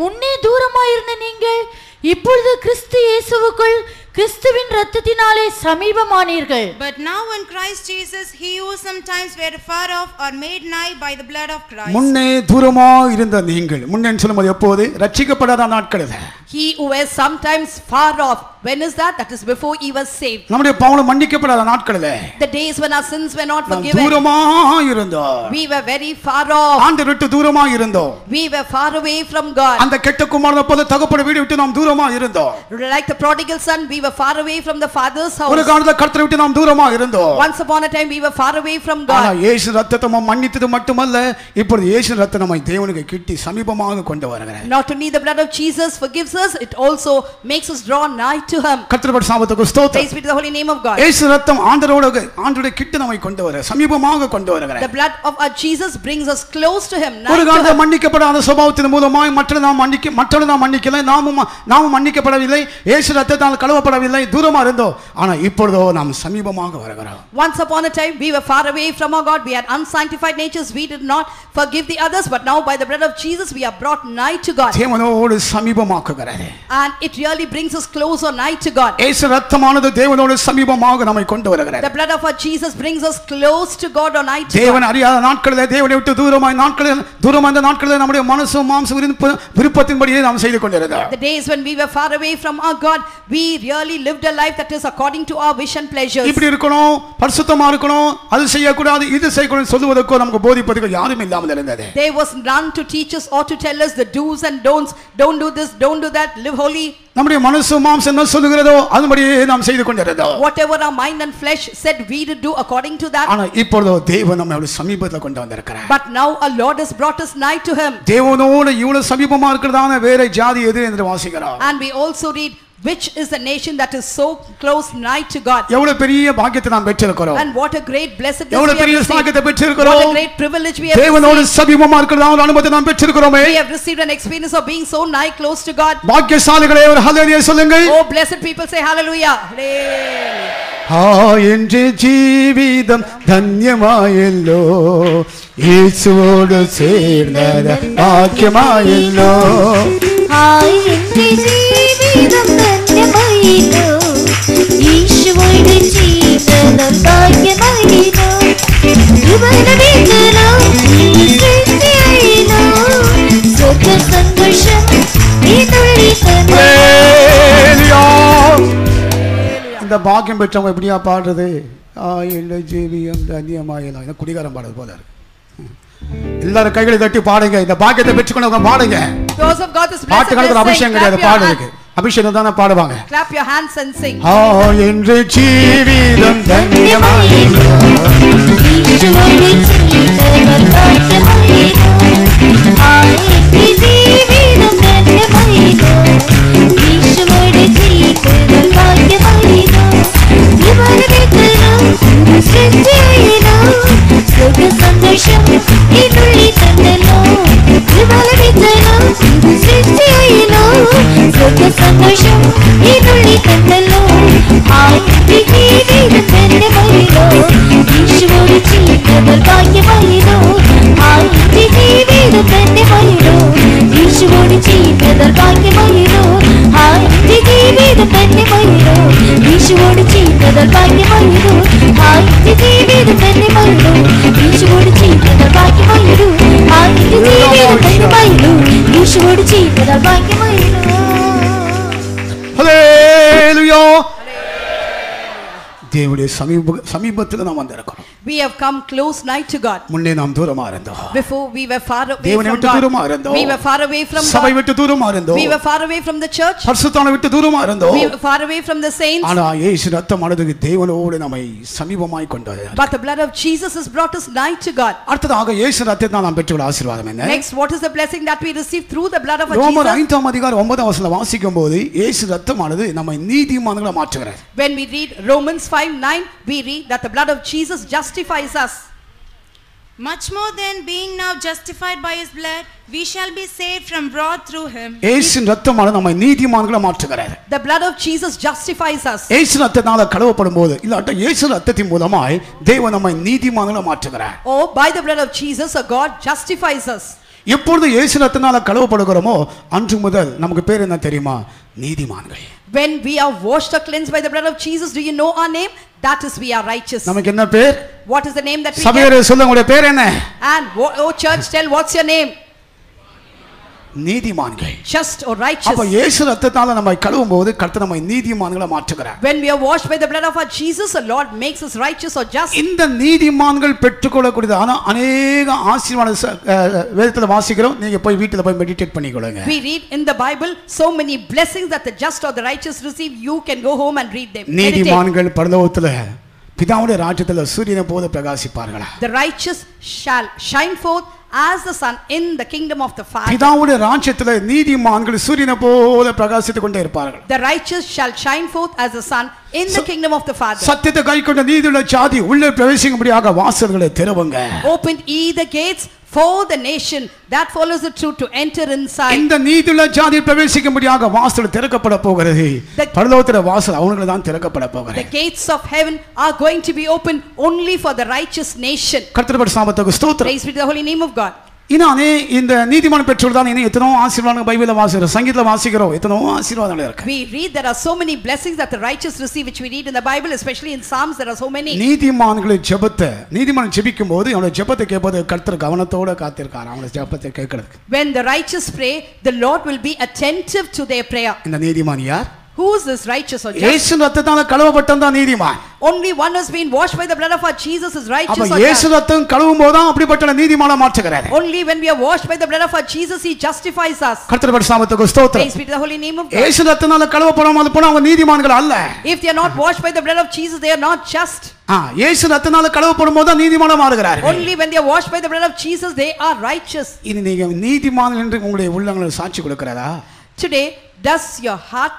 முன்னே தூரமாயிருந்த நீங்கள் இப்பொழுது கிறிஸ்து இயேசுவுக்குள் கிறிஸ்துவின் இரத்தத்தினாலே சமீபமானீர்கள். But now in Christ Jesus, he who sometimes were far off are made nigh by the blood of Christ. முன்னே தூரமாக இருந்த நீங்கள், முன்னே சொல்லும்போது எப்போது ரட்சிக்கப்படாத நாட்களில். He who was sometimes far off, when is that? That is before he was saved. நம்முடைய பாவம் மன்னிக்கப்படாத நாட்களில், The days when our sins were not forgiven, தூரமாக இருந்தோம், we were very far off. ஆண்டவரை விட்டு தூரமாக இருந்தோம். We were far away from God. அந்த கெட்ட குமாரனை போல தகப்பனை வீடு விட்டு நாம் தூரமாக இருந்தோம். Like the prodigal son, we were far away from the father's house. ஒரு காலத்துல கர்த்தரை விட்டு நாம் தூரமாக இருந்தோம். Once upon a time we were far away from ஆனா God. இயேசு ரத்தத்தை மன்னித்தது மட்டுமல்ல, இப்பொழுது இயேசு ரத்தம் நம்மை தேவனுக்கு கிட்டி சமீபமாக கொண்டு வருகிறது. Not only the blood of Jesus forgives us, it also makes us draw nigh unto him. கர்த்தருடைய நாமத்துக்கு ஸ்தோத்திரம். Praise be to the holy name of God. இயேசு ரத்தம் ஆண்டவருடைய கிட்ட நம்மை கொண்டு வர சமீபமாக கொண்டு வருகிறது. The blood of our Jesus brings us close to him. ஒரு காலத்தில் மன்னிக்கப்படாத சுபாவத்தின் மூலமாய் மற்றவர்கள் நாம் மன்னிக்கல, நாமும் மன்னிக்கப்படவில்லை, இயேசு ரத்தத்தால் கழுவப்படவில்லை, தூரமா இருந்தோம். ஆனா இப்பொழுதோ நாம் சமீபமாக வருகிறோம். Once upon a time we were far away from our God, we had unsanctified natures, we did not forgive the others, but now by the blood of Jesus we are brought nigh to God. தேவனோடு சமீபமாக்குகிறது. And it really brings us close or nigh to God. இயேசு ரத்தமானது தேவனோடு சமீபமாக நம்மை கொண்டு வருகிறது. The blood of our Jesus brings us close to God or nigh to தேவன் God. அறியாத நாட்களிலே, தேவனை விட்டு தூரமான நாட்களிலே நம்முடைய மனசு மாம்ச விருப்பத்தின்படியே நாம் செய்து கொண்டிருந்தோம். The days when we were far away from our God, we really lived a life that is according to our wish and pleasures. இப்படி இருக்கணும், பரிசுத்தமா இருக்கணும், அது செய்யக்கூடாது, இது செய்யக்கூடாது சொல்லுவதற்கோ நமக்கு போதிப்பதற்கு யாரும் இல்லாமல் இருந்தது. There was none to teach us or to tell us the do's and don'ts. Don't do this, don't do that, live holy. நம்முடைய மனசு மாம்சம் என்ன சொல்லுகிறதோ அதுபடியே நாம் செய்து கொண்டிருந்தோம். Whatever our mind and flesh said, we did do according to that. ஆனா இப்பொழுது தேவன் நம்மை சமீபத்தில் கொண்டு வந்திருக்கிறார். But now our Lord has brought us nigh to him. தேவனோடு இவ்வளவு சமீபமா இருக்கிறதான வேற ஜாதி எது என்று வாசிக்கிறோம். And we also read, which is the nation that is so close nigh to God. எவ்வளவு பெரிய பாக்கியத்தை நாம் பெற்றிருக்கிறோம். And what a great blessedness எவ்வளவு we பெரிய have பாக்கியத்தை received. பெற்றிருக்கிறோம். What a great privilege we have தேவனோடு received. சமீபமா இருக்கிறதான அனுபவத்தை நாம் பெற்றிருக்கிறோமே. We have received an experience of being so nigh close to God. பாக்கியசாலிகளே ஒரு ஹல்லேலூயா சொல்லுங்கள். Oh blessed people, say hallelujah. Hallelujah. என்று ஜீவிதம் தன்யமாயல்லோ, இயேசுவோடு சேர்ந்த பாக்கியமாயல்லோ. என்று ஜீவிதம் தன்யமாயினோ, ஈசுவோடு சேர்ந்த பாக்கியமாயினோ. யுவனவிதனோ சிருஷ்டியாயினோ, சொர்க்க சந்தோஷம் இதுள்ளி தந்தோ. இந்த பாக்கியம் பெற்றவங்க எப்படியா பாடுறது? இல்லை ஜீவியம் தன்யமாயலாம், இந்த குடிகாரம் பாடுறது போல இருக்கு. எல்லாரும் கைகளை தட்டி பாடுங்க, இந்த பாக்கியத்தை பெற்றுக்கொண்டு பாடுங்க. Those of God is blessed. பாட்டுகளுக்கு அபிஷேகம் கிடையாது, பாடுறதுக்கு அபிஷேகம் தானே பாடுவாங்க. Clap your hands and sing. என்று ஜீவிதம் தன்யமாயலோ, ஈசுவோடு சேர்ந்த பாக்கியமாயினோ. என்று ஜீவிதம் தன்யமாயினோ, ஈசுவோடு சேர்ந்த பாக்கியமாயினோ. யுவனவிதனோ சிருஷ்டியாயினோ, சொர்க்க சந்தோஷம் இதுள்ளி தந்தலோ. யுவனவிதனோ சிருஷ்டியாயினோ, சொர்க்க சந்தோஷம் இதுள்ளி தந்தலோ. என்று ஜீவிதம் தன்யமாயினோ, ஈசுவோடு சேர்ந்த பாக்கியமாயினோ. என்று ஜீவிதம் தன்யமாயினோ, ஈசுவோடு சேர்ந்த பாக்கியமாயினோ. என்று ஜீவிதம் தன்யமாயினோ, ஈசுவோடு சேர்ந்த பாக்கியமாயினோ. என்று ஜீவிதம் தன்யமாயினோ, ஈசுவோடு சேர்ந்த பாக்கியமாயினோ. என்று ஜீவிதம் தன்யமாயினோ, ஈசுவோடு சேர்ந்த பாக்கியமாயினோ. ஹல்லேலூயா. தேவனுடைய சமீபத்தில் நாம் வந்திருக்கிறோம். We have come close nigh to God. முன்னே நாம் தூரமா இருந்தோம். Before we were far away தேவனை from விட்டு God. தூரமா இருந்தோம். We were far away from சபை God. விட்டு தூரமா இருந்தோம். We were far away from the church. பரிசுத்தவானை விட்டு தூரமா இருந்தோம். We were far away from the saints. ஆனா இயேசு ரத்தமானது தேவனோடு நம்மை சமீபமாய் கொண்டு வந்தது. But the blood of Jesus has brought us nigh to God. அடுத்ததாக இயேசு ரத்தத்தால் நாம் பெற்றுள்ள ஆசீர்வாதம் என்ன? Next, what is the blessing that we receive through the blood of our ரோமர் Jesus? 5ஆம் அதிகாரம் 9ஆம் வசனத்தை வாசிக்கும்போது இயேசு ரத்தமானது நம்மை நீதிமான்களா மாற்றுகிறது. When we read Romans 5:9, we read that the blood of Jesus justifies us. Much more than being now justified by his blood, we shall be saved from wrath through him. இயேசு ரத்தமானது நம்மை நீதிமான்களா மாற்றுகிறது. The blood of Jesus justifies us. இயேசு ரத்தத்தால் கழுவப்படும்போது இல்லாட்ட இயேசு ரத்தத்தின் மூலமாய் தேவன் நம்மை நீதிமான்களா மாற்றுகிறார். Oh, by the blood of Jesus, our God justifies us. எப்பொழுது இயேசு ரத்தத்தால் கழுவப்படுகிறோமோ அன்று முதல் நமக்கு பேர் என்ன தெரியுமா? நீதிமான்கள். When we are washed or cleansed by the blood of Jesus, do you know our name? That is, we are righteous. நமக்கு என்ன பேர்? What is the name that we சபையாரே get? சொல்லுங்க, உங்களுடைய பேர் என்ன? And oh church, tell what's your name? நீதிமான்கள். Just or righteous. அப்ப இயேசு ரத்தத்தால நம்மை கழுவும்போது கர்த்தர் நம்மை நீதிமான்களா மாற்றுகிறார். When we are washed by the blood of our Jesus, the Lord makes us righteous or just. இந்த நீதிமான்கள் பெற்றுக்கொள்ளக்கூடியதான அநேக ஆசீர்வாத வேதத்துல வாசிக்கிறோம். நீங்க போய் வீட்டுல போய் மெடிடேட் பண்ணிக்கொள்ளுங்க. We read in the Bible so many blessings that the just or the righteous receive. You can go home and read them. நீதிமான்கள் பரலோகத்துல பிதாவுடைய ராஜ்யத்துல சூரியனை போல பிரகாசிப்பார்களா? The righteous shall shine forth as the son in the kingdom of the Father. பிதாவுடைய ராஜ்யத்திலே நீதிமான்கள் சூரியனை போல பிரகாசித்துக் கொண்டே இருப்பார்கள். The righteous shall shine forth as the sun in the kingdom of the Father. சத்தியத்தை கைக்கொண்ட நீதியுள்ள ஜாதி உள்ளே பிரவேசிக்கும்படியாக வாசல்களை திறவுங்க. Open ye the gates for the nation that follows the truth to enter inside. இந்த நீதியுள்ள ஜாதி பிரவேசிக்கும்படியாக வாசல் திறக்கப்பட போகிறது. பரலோகத்திலே வாசல் அவங்களுக்கு தான் திறக்கப்பட போகிறது. The gates of heaven are going to be open only for the righteous nation. கர்த்தருடைய நாமத்துக்கு ஸ்தோத்திரம். Praise be to the holy name of God. இனானே இந்த நீதிமான் பெற்றோர் தான் இன்னும் எத்தனோ ஆசீர்வாதங்கள் பைபிள்ல வாசிக்கிறோம், சங்கீதத்துல வாசிக்கிறோம், எத்தனோ ஆசீர்வாதங்கள் இருக்கு. We read there are so many blessings that the righteous receive, which we read in the Bible, especially in Psalms there are so many. நீதிமான்களை ஜெபத்தை நீதிமான் ஜெபிக்கும்போது அவனுடைய ஜெபத்தை கேட்பது கர்த்தர் கவனத்தோட காத்திருக்கார் அவனுடைய ஜெபத்தை கேட்கிறதுக்கு. When the righteous pray, the Lord will be attentive to their prayer. இந்த நீதிமான் யார்? Who is this righteous or just? இயேசு ரத்தத்தால கழுவப்பட்டவன் தான் நீதிமான். Only one has been washed by the blood of our Jesus is righteous அப்ப or இயேசு just. ரத்தம் கழுவும்போது தான் அப்படிப்பட்ட நீதிமானா மாற்றுகிறார். Only when we are washed by the blood of our Jesus he justifies us. கர்த்தருடைய நாமத்துக்கு ஸ்தோத்திரம். Praise be to the holy name of God. இயேசு ரத்தத்தால கழுவப்படாமல் போனா அவங்க நீதிமான்கள் அல்ல. If they are not washed by the blood of Jesus, they are not just. இயேசு ரத்தத்தால கழுவப்படும்போது தான் நீதிமானா மாறுகிறார்கள். Only when they are washed by the blood of Jesus they are righteous. இனி நீங்க நீதிமான் என்று உங்களுடைய உள்ளங்களில் சாட்சி கொடுக்கிறதா? Today, does your heart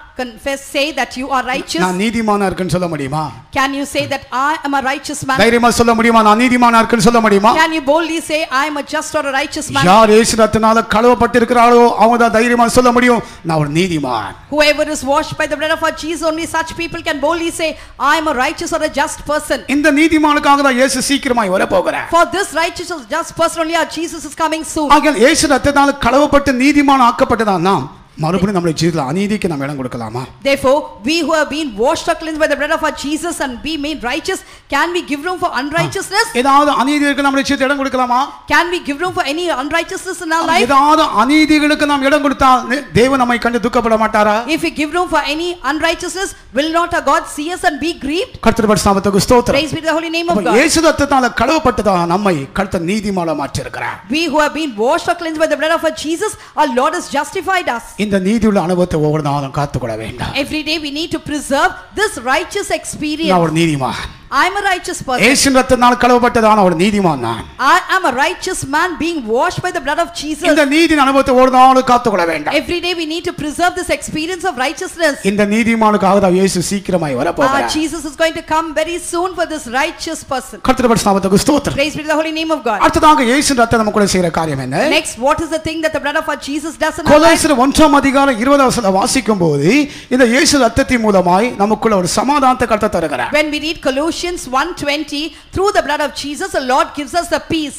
say that you are righteous? நான் நீதிமானா இருக்கேன்னு சொல்ல முடியுமா? Can you say that I am a righteous man? தைரியமா சொல்ல முடியுமா? நான் நீதிமானா இருக்கேன்னு சொல்ல முடியுமா? Can you boldly say I am a just or a righteous man? யார் இயேசு ரத்தத்தால கழுவப்பட்டிருக்கிறாரோ அவங்க தான் தைரியமா சொல்ல முடியும் நான் ஒரு நீதிமான். Whoever is washed by the blood of our Jesus, only such people can boldly say I am a righteous or a just person. இந்த நீதிமானுக்காக தான் இயேசு சீக்கிரமாய் வர போகிறார். For this righteous or just person only our Jesus is coming soon. ஆகையால் இயேசு ரத்தத்தால கழுவப்பட்டு நீதிமான் ஆக்கப்பட்டதான் நாம் மறுபடியும் நம்முடைய ஜீவிதத்தில் அநீதிக்கு நாம் இடம் கொடுக்கலாமா? Therefore, we who have been washed or cleansed by the blood of our Jesus and be made righteous, can we give room for unrighteousness? ஏதாவது அநீதிக்கு நம்முடைய ஜீவிதத்தில் இடம் கொடுக்கலாமா? Can we give room for any unrighteousness in our life? ஏதாவது அநீதிகளுக்கு நாம் இடம் கொடுத்தால் தேவன் நம்மை கண்டு துக்கப்பட மாட்டாரா? If we give room for any unrighteousness, will not our God see us and be grieved? கர்த்தருடைய நாமத்துக்கு ஸ்தோத்திரம். Praise be to the holy name of God. இயேசு ரத்தத்தால கழுவப்பட்டதா நம்மை கர்த்தர் நீதிமானா மாற்றியிருக்கிறார். We who have been washed or cleansed by the blood of our Jesus, our Lord has justified us. இந்த நீதியுள்ள அனுபவத்தை ஒவ்வொரு நாளும் காத்துக்கொள்ள வேண்டும். Every day we need to preserve this righteous experience. நான் ஒரு நீதிமான். I am a righteous person. இயேசு ரத்தத்தால் கழுவப்பட்டதான ஒரு நீதிமான் நான். I am a righteous man being washed by the blood of Jesus. இந்த நீதியின் அனுபவத்தை ஒவ்வொரு நாளும் காத்துக்கொள்ள வேண்டும். Every day we need to preserve this experience of righteousness. இந்த நீதிமானுக்காக தான் இயேசு சீக்கிரமாய் வர போகிறார். Jesus is going to come very soon for this righteous person. கர்த்தருடைய நாமத்துக்கு ஸ்தோத்திரம். Praise be to the holy name of God. அடுத்ததாக இயேசு ரத்தம் நமக்குள்ள செய்யற காரியம் என்ன? Next, what is the thing that the blood of our Jesus does in our life? கொலோசியர் 1 அதிகாரம் 20 வசனம் வாசிக்கும்போது இந்த இயேசு ரத்தத்தின் மூலமாய் நமக்குள்ள ஒரு சமாதானத்தை கர்த்தர் தருகிறார். When we read Colossians 1:20, through the blood of Jesus the Lord gives us the peace.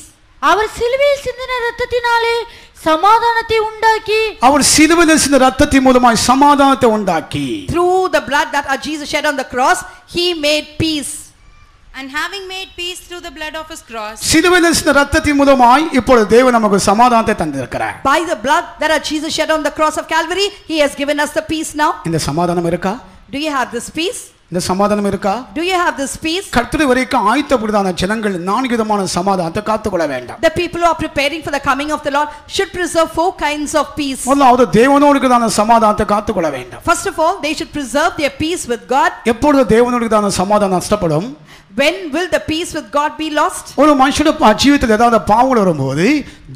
அவர் சிலுவையில் சிந்தின இரத்தத்தினாலே சமாதானத்தை உண்டாக்கி அவர் சிலுவையில் சிந்தின இரத்தத்தின் மூலமாய் சமாதானத்தை உண்டாக்கி Through the blood that our Jesus shed on the cross, he made peace. And having made peace through the blood of his cross. சிலுவையில் சிந்தின இரத்தத்தின் மூலமாய் இப்பொழுது தேவன் நமக்கு சமாதானத்தை தந்திருக்கிறார். By the blood that our Jesus shed on the cross of Calvary, he has given us the peace now. இந்த சமாதானம் இருக்கா? Do you have this peace? இந்த சமாதானம் இருக்கா? Do you have this peace? கர்த்தர் வரைக்கும் ஆயத்தப்படுதான ஜனங்கள் 4 விதமான சமாதானத்தை காத்துக்கொள்ள வேண்டும். The people who are preparing for the coming of the Lord should preserve 4 kinds of peace. முதலாவது தேவனோடுதான சமாதானத்தை காத்துக்கொள்ள வேண்டும். First of all, they should preserve their peace with God. எப்பொழுது தேவனோடுதான சமாதானம் நஷ்டப்படும்? When will the peace with God be lost? ஒரு மனுஷனுடைய ஜீவிதத்தில் ஏதாவது பாவங்கள் வரும்போது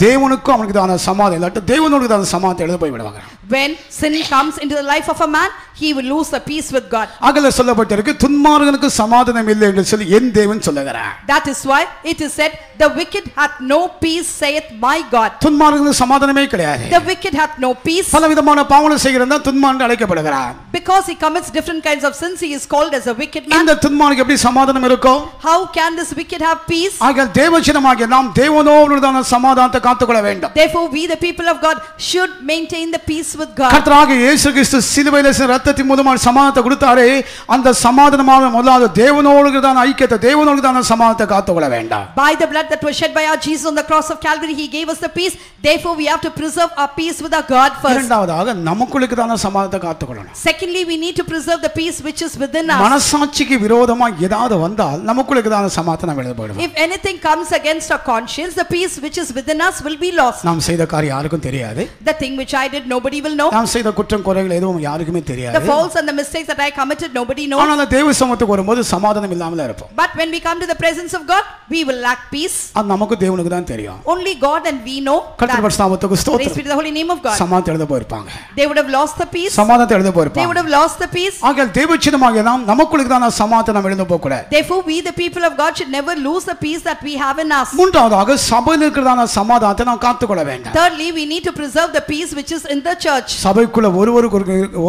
தேவனுக்கும் அவனுக்குதான சமாதானம் இல்லாட்டி தேவனோடுதான சமாதானத்தை எழுத போய் விடுவாங்க. When sin comes into the life of a man, he will lose the peace with God. அகல சொல்லப்பட்டிருக்கு துன்மார்க்கனுக்கு சமாதானம் இல்லை என்று சொல்லி என் தேவன் சொல்லுகிறார். That is why it is said, the wicked hath no peace, saith my God. துன்மார்க்கனுக்கு சமாதானமே கிடையாது. The wicked hath no peace. பல விதமான பாவங்களை செய்கிறதா துன்மார்க்கன் அழைக்கப்படுகிறார். Because he commits different kinds of sins, he is called as a wicked man. இந்த துன்மார்க்கனுக்கு எப்படி சமாதானம் இருக்கும்? How can this wicked have peace? ஆகையால் தேவஜனமாகிய நாம் தேவனோடுதான சமாதானத்தை காத்துக்கொள்ள வேண்டும். Therefore we the people of God should maintain the peace with God. கர்த்தராகிய இயேசு கிறிஸ்து சிலுவையில் சிந்தின இரத்தத்தின் மூலமாக சமாதானத்தை கொடுத்தாரே அந்த சமாதானமான முதலாவது தேவனோடுதான ஐக்கியத்தை தேவனோடுதான சமாதானத்தை காத்துக்கொள்ள வேண்டும். By the blood that was shed by our Jesus on the cross of Calvary, he gave us the peace. Therefore we have to preserve our peace with our God first. இரண்டாவதாக நமக்குள்ளதான சமாதானத்தை காத்துக்கொள்ளணும். Secondly, we need to preserve the peace which is within us. மனசாட்சிக்கு விரோதமா ஏதாவது வந்தால் நமக்குள்ளதான சமாதானம் எழுத போய்டும். If anything comes against our conscience, the peace which is within us will be lost. நாம் செய்த காரியம் யாருக்கும் தெரியாது. The thing which I did, nobody will know. நாம் செய்த குற்றம் குறைகள் எதுவும் யாருக்குமே The தெரியாது. faults and the mistakes that I committed, nobody knows. ஆனால் தேவ சமூகத்துக்கு வரும்போது சமாதானம் இல்லாமல இருப்போம். But when we come to the presence of God, we will lack peace. அது நமக்கு தேவனுக்கு தான் தெரியும். Only God and we know கர்த்தர் that. பரிசுத்தத்துக்கு Praise ஸ்தோத்திரம். be to the holy name of God. சமாதானம் எழுத போயிருப்பாங்க. They would have lost the peace. சமாதானத்தை எழுத They would போயிருப்பாங்க. have lost the peace. ஆகையால் தேவச்சிதமாக நாம் நமக்குள்ள தான் சமாதானம் எழுத போக கூடாது. Therefore, we the people of God should never lose the peace that we have in us. மூன்றாவதாக சபையில் இருக்கிறதான சமாதானத்தை நாம் காத்துக்கொள்ள வேண்டும். Thirdly, we need to preserve the peace which is in the church. சபைக்குள்ள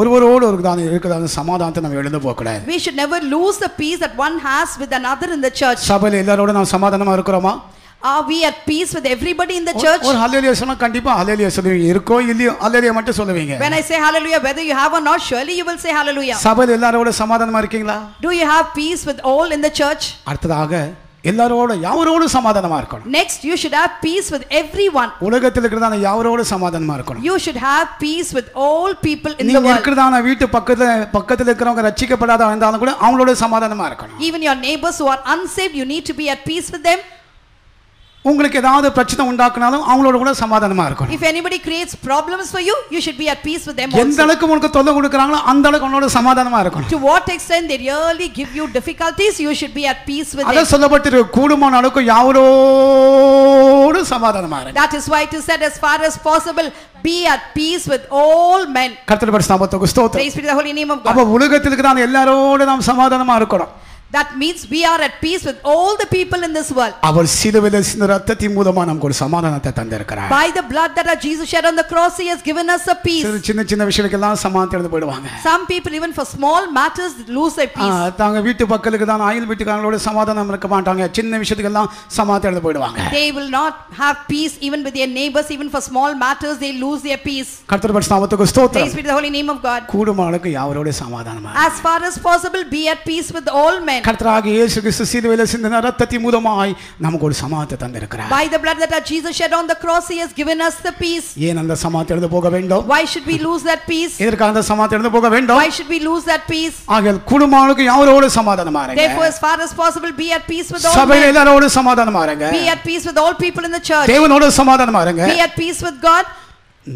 ஒருவரோடு இருக்கிறதான சமாதானத்தை நாம் எழுத போக கூடாது. We should never lose the peace that one has with another in the church. சபையில எல்லாரோட நாம் சமாதானமா இருக்கிறோமா? Are we at peace with everybody in the church? ஒரு ஹல்லேலூயா சொன்னா கண்டிப்பா ஹல்லேலூயா சொல்லுவீங்க. இருக்கோ இல்லையோ ஹல்லேலூயா மட்டும் சொல்லுவீங்க. When I say hallelujah, whether you have or not, surely you will say hallelujah. சபையில எல்லாரோட சமாதானமா இருக்கீங்களா? Do you have peace with all in the church? அடுத்ததாக எல்லாரோட யாவரோடு சமாதானமா இருக்கணும். Next, you should have peace with everyone. உலகத்தில் இருக்கிறதான யாவரோடு சமாதானமா இருக்கணும். You should have peace with all people in the நீங்க world. இருக்கிறதான வீட்டு பக்கத்துல இருக்கிறவங்க ரட்சிக்கப்படாத இருந்தாலும் கூட அவங்களோட சமாதானமா இருக்கணும். Even your neighbors who are unsaved, you need to be at peace with them. உங்களுக்கு ஏதாவது பிரச்சனை உண்டாக்குனாலும் அவங்களோட கூட சமாதானமா இருக்கணும். If anybody creates problems for you, you should be at peace with them எந்த also. அளவுக்கு உங்களுக்கு தொல்லை கொடுக்கறாங்களோ அந்த அளவுக்கு அவங்களோட சமாதானமா இருக்கணும். To what extent they really give you difficulties, you should be at peace with அத them. சொல்லப்பட்டிருக்கு கூடுமான அளவுக்கு யாவரோடு சமாதானமா இருங்க. That is why it is said, as far as possible, be at peace with all men. கர்த்தர் பரிசுத்தத்துக்கு ஸ்தோத்திரம். Praise be to the holy name of அப்ப God. உலகத்தில் இருக்கிற எல்லாரோடு நாம் சமாதானமா இருக்கணும். That means we are at peace with all the people in this world. அவர் சிலுவையில் சிந்தின இரத்தத்தின் மூலமா நமக்கு ஒரு சமாதானத்தை தந்திருக்கிறார். By the blood that our Jesus shed on the cross, he has given us a peace. சின்ன விஷயங்களுக்கெல்லாம் சமாதானம் எழுந்து போயிடுவாங்க. Some people, even for small matters, lose their peace. தாங்க வீட்டு பக்கத்துக்கு தான் அயல் வீட்டுக்காரங்களோட சமாதானம் இருக்க மாட்டாங்க. சின்ன விஷயத்துக்கெல்லாம் சமாதானம் எழுந்து போயிடுவாங்க. They will not have peace even with their neighbors. Even for small matters, they lose their peace. கர்த்தர் பரிசுத்தத்துக்கு ஸ்தோத்திரம். Praise be to the holy name of God. கூடுமான அளவுக்கு யாவரோட சமாதானமா. As far as possible, be at peace with all men. கர்த்தராகிய இயேசு கிறிஸ்து சிலுவையில் சிந்தின இரத்தத்தின் மூலமாய் நமக்கு ஒரு சமாதானத்தை தந்திருக்கிறார். By the blood that our Jesus shed on the cross, he has given us the peace. ஏன் அந்த சமாதானம் எழுந்து போக வேண்டும்? Why should we lose that peace? எதற்காக அந்த சமாதானம் எழுந்து போக வேண்டும்? Why should we lose that peace? ஆகையால் கூடுமான அளவுக்கு யாவரோடு சமாதானமா இருங்க. Therefore, as far as possible, be at peace with all சபையில men. எல்லாரோடு சமாதானமா இருங்க. Be at peace with all people in the church. தேவனோடு சமாதானமா இருங்க. Be at peace with God.